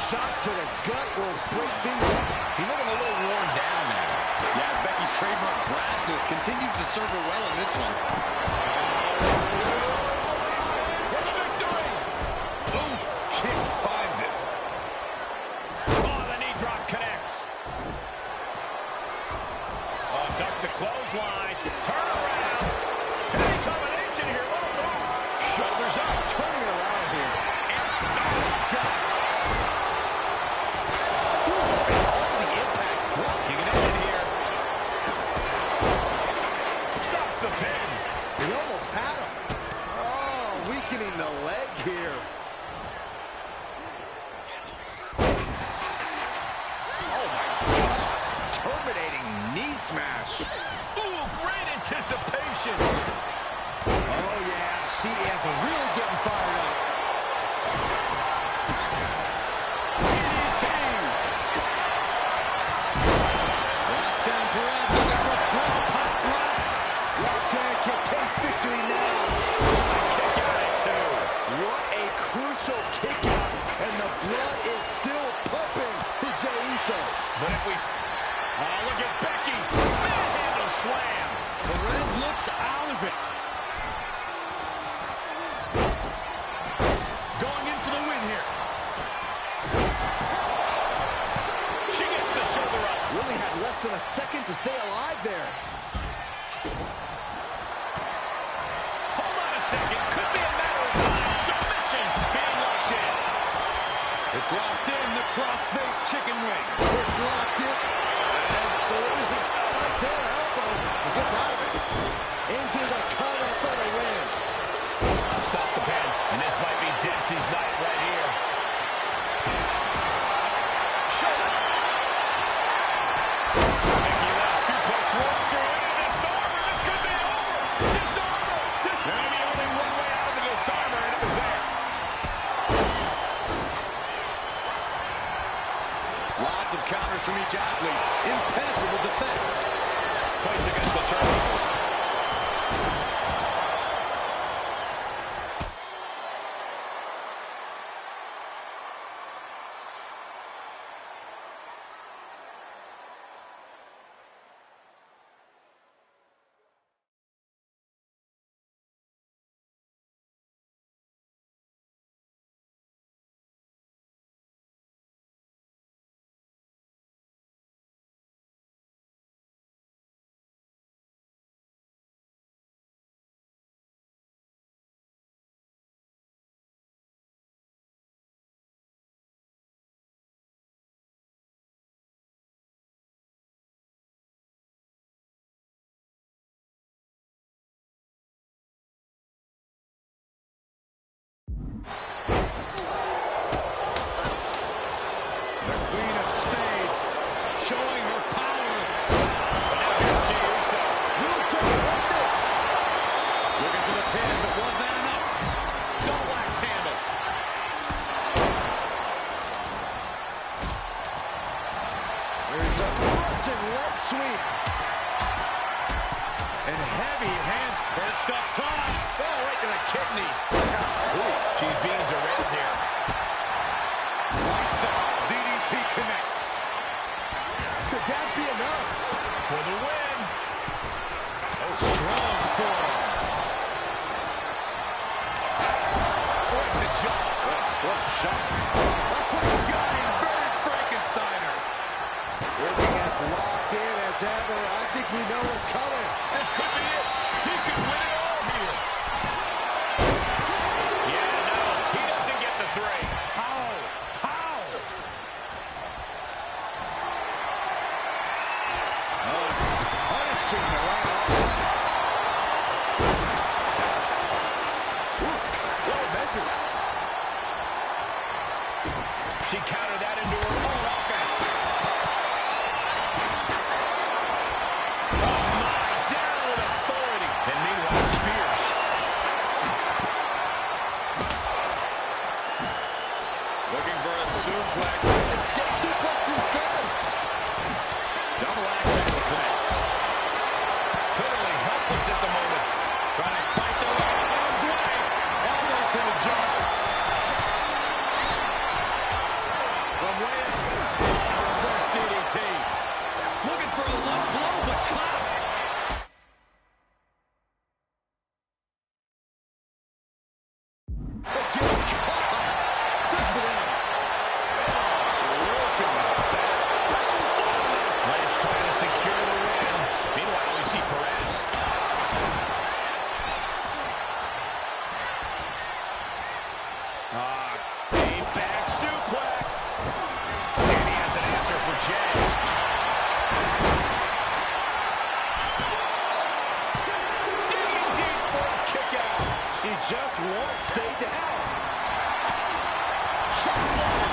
Shot to the gut will break things up. He's looking a little worn down now. Yeah, Becky's trademark brashness continues to serve her well in this one. For the victory. Oof, kick finds it. Oh, the knee drop connects. Oh, duck to clothesline. Turn around. Heavy combination here. What a move. Shoulders up. Turning it around here. And, oh, God. The impact blocking it in here. Stops the pin. He almost had him. Oh, weakening the leg here. Oh, my gosh. Terminating knee smash. Ooh, great anticipation. Oh, yeah. She is really getting fired up. DDT. Roxanne Perez looking for quick pop rocks. Roxanne can taste victory now. Kick out at two. What a crucial kick out. And the blood is still pumping for Jey Uso. But if we... Oh, look at Becky. Manhandle slam. Perez looks out of it. Going in for the win here. She gets the shoulder up. Really had less than a second to stay alive there. Hold on a second. Could be a matter of time. Submission being locked in. It's locked in, the cross-face chicken wing. It's locked in. And delivers it right there. Elbow. He gets out of it. Into the cover for the win. Stop the pin. And this might be Dempsey's night right here. Shoulder. Becky left suplex once through into disarmer. This could be over. Disarmer. There may be only one way out of the disarmer, and it was there. Lots of counters from each athlete. Impenetrable defense. Placed against the turnbuckles. heavy hands. Perched up top. Oh, right to the kidneys. Ooh, she's being derailed here. Lights out. DDT connects. Could that be enough? For the win. Oh, strong forearm. Right in the jaw. What a shot. Got him. Very Frankensteiner. Looking as locked in as ever. I think we know what's coming. This could be it. He could win it all here. Yeah, no, he doesn't get the 3. How? Oh, it's punishing the right arm. Well measured. She countered that into her own offense. Oh, my, down with authority. And meanwhile, Spears. Looking for a suplex. Get suplexed instead. Double axe handle connects. Totally helpless at the moment. Trying to fight the way arm's way. Elbow for the jaw. From way up. Reverse DDT. Looking for a low blow, but caught. Gets caught. Good for them. Lynch trying to secure the win. Meanwhile, we see Perez. A back suplex. And he has an answer for Jay. Digging deep for a kick out. She just won't stay down.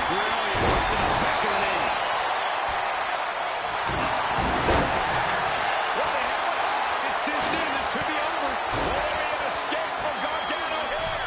Brilliant. Right to the back of the knee. What the hell? It's cinched in. This could be over. Glorious escape from Gargano here.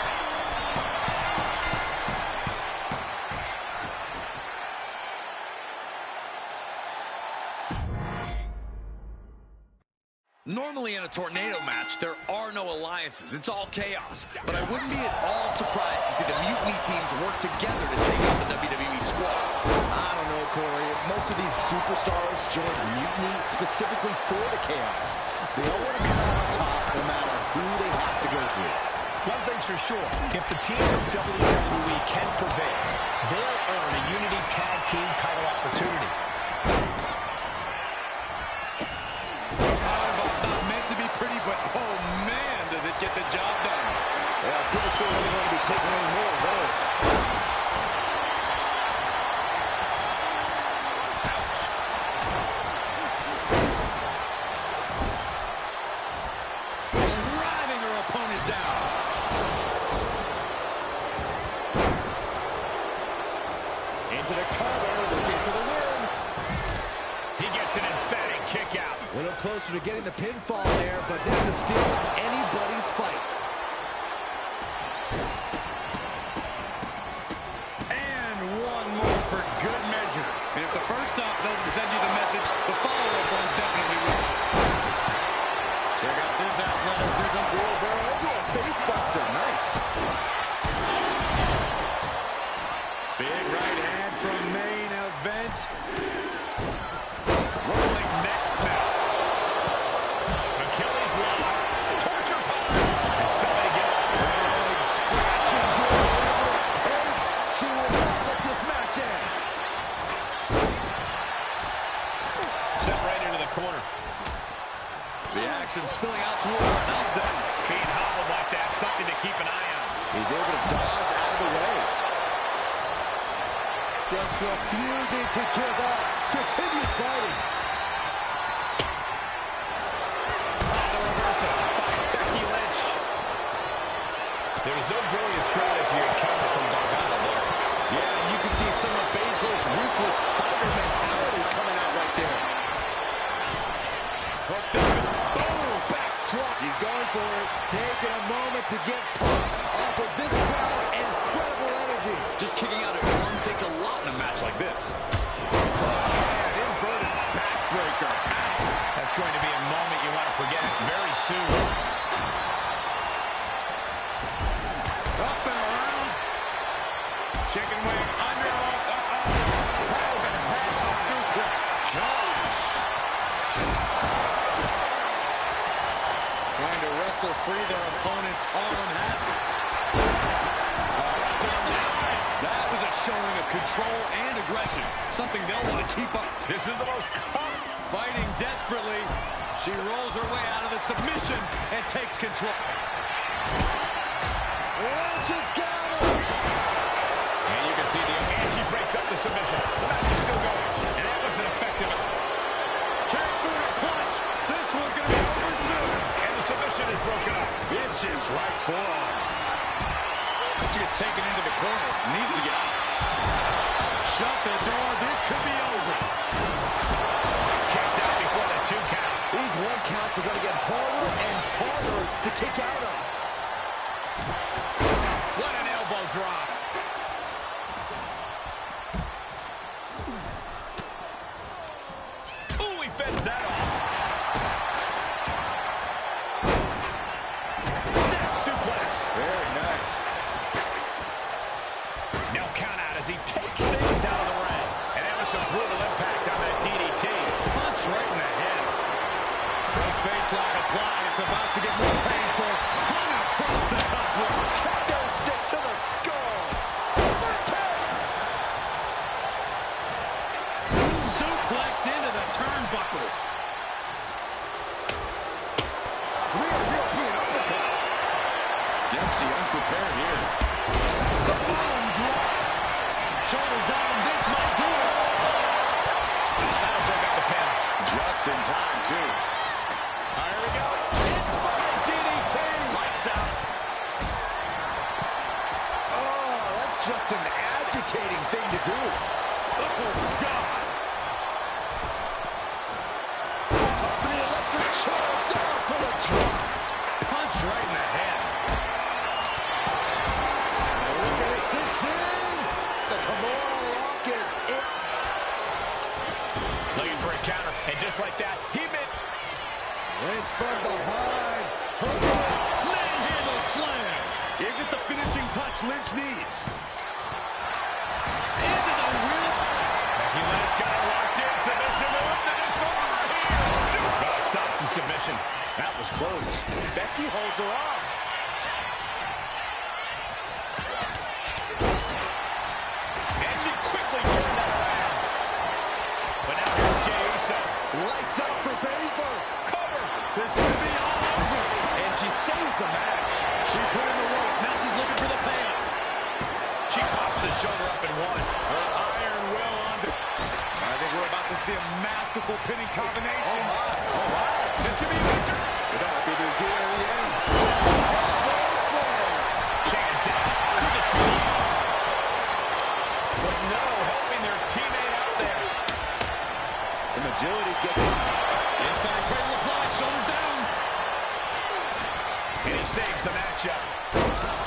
Normally in a tornado match, there are no alliances. It's all chaos. But I wouldn't be at all surprised to see the Mutiny teams work together to take out the WWE squad. I don't know, Corey. Most of these superstars join Mutiny specifically for the chaos. They all want to come out on top no matter who they have to go through. One thing's for sure, if the team from WWE can prevail, they'll earn a Unity Tag Team title opportunity. Powerball's not meant to be pretty, but oh man, does it get the job done. Yeah, I'm pretty sure we're going to be taking any more of those. Driving her opponent down. Into the cover, looking for the win. He gets an emphatic kick out. A little closer to getting the pinfall there, but this is still anybody's fight. And one more for good measure. And if the first stop doesn't send you the message, the follow-up ones definitely will. Check out this athleticism. Wheelbarrow into a face buster. Nice. Big right hand from main event. Rolling neck snap. Achilles lock. Torture time. And somebody get off the Leg scratch and do whatever it takes. She will not let this match end. Set right into the corner. The action spilling out toward our announce desk. Being hobbled like that, something to keep an eye on. He's able to dodge out of the way. Just refusing to give up. Continues fighting. The reversal by Becky Lynch. There was no brilliant strategy or counter from Gargano there. Yeah, you can see some of Baszler's ruthless fighter mentality coming out right there. Hooked up and boom, back drop. He's going for it. Taking a moment to get pumped off of this crowd's incredible energy. Just kicking out at one takes a lot in a match like this. And inverted backbreaker. That's going to be a moment you want to forget very soon. Up and around. Chicken wing under. Suplex. Trying to wrestle free their opponent's arm. That was a showing of control and aggression. Something they'll want to keep up. This is the most fighting desperately. She rolls her way out of the submission and takes control. Just got it. And you can see and she breaks up the submission. The match is still going. And that wasn't effective. Carry through a clutch. This one's going to be over soon. And the submission is broken up. Vicious right forearm. She gets taken into the corner. Needs to get out. Shut the door. This could be over. Kicks out before the 2 count. These 1 counts are going to get harder and harder to kick out of. What an elbow drop. Ooh, he fends that off. Step suplex. Very nice. No count out as he takes things out of the ring. And that was some brutal impact on that DDT. Punch right in the head. Front face lock applied. It's about to get more painful. Hung across the top rope. Kendo stick to the skull. Super kick. Suplex into the turnbuckles. Real European uppercut. Dempsey unprepared here. Samoan drop. Shoulders down. This might do it. That'll break up the pin. Just in time, too. Here we go. Infamous DDT. Lights out. Oh, that's just an agitating thing to do. Oh, God. Up the electric chair, down for the drop. Punch right in the head. Look at it, sinks in. The Kimura lock is it. Looking for a counter. And just like that, he made... Lynch from behind. Manhandle slam. Is it the finishing touch Lynch needs? Into the whip. Becky Lynch got it locked in. Submission move. The disorder here. Stops the submission. That was close. Becky holds her off. And she quickly turned that around. But now here's Jey Uso. Lights out for Baszler. Cover. This could be all over. And she saves the match. She put in the work. Now she's looking for the payoff. She pops the shoulder up and one. Iron will on. I think we're about to see a masterful pinning combination. Oh, my. Oh, wow. This could be a victor. That might be the beginning of the end. Chance down. But no, helping their teammate out there. Some agility gets it. Inside cradle applied, shoulders down. And he saves the matchup.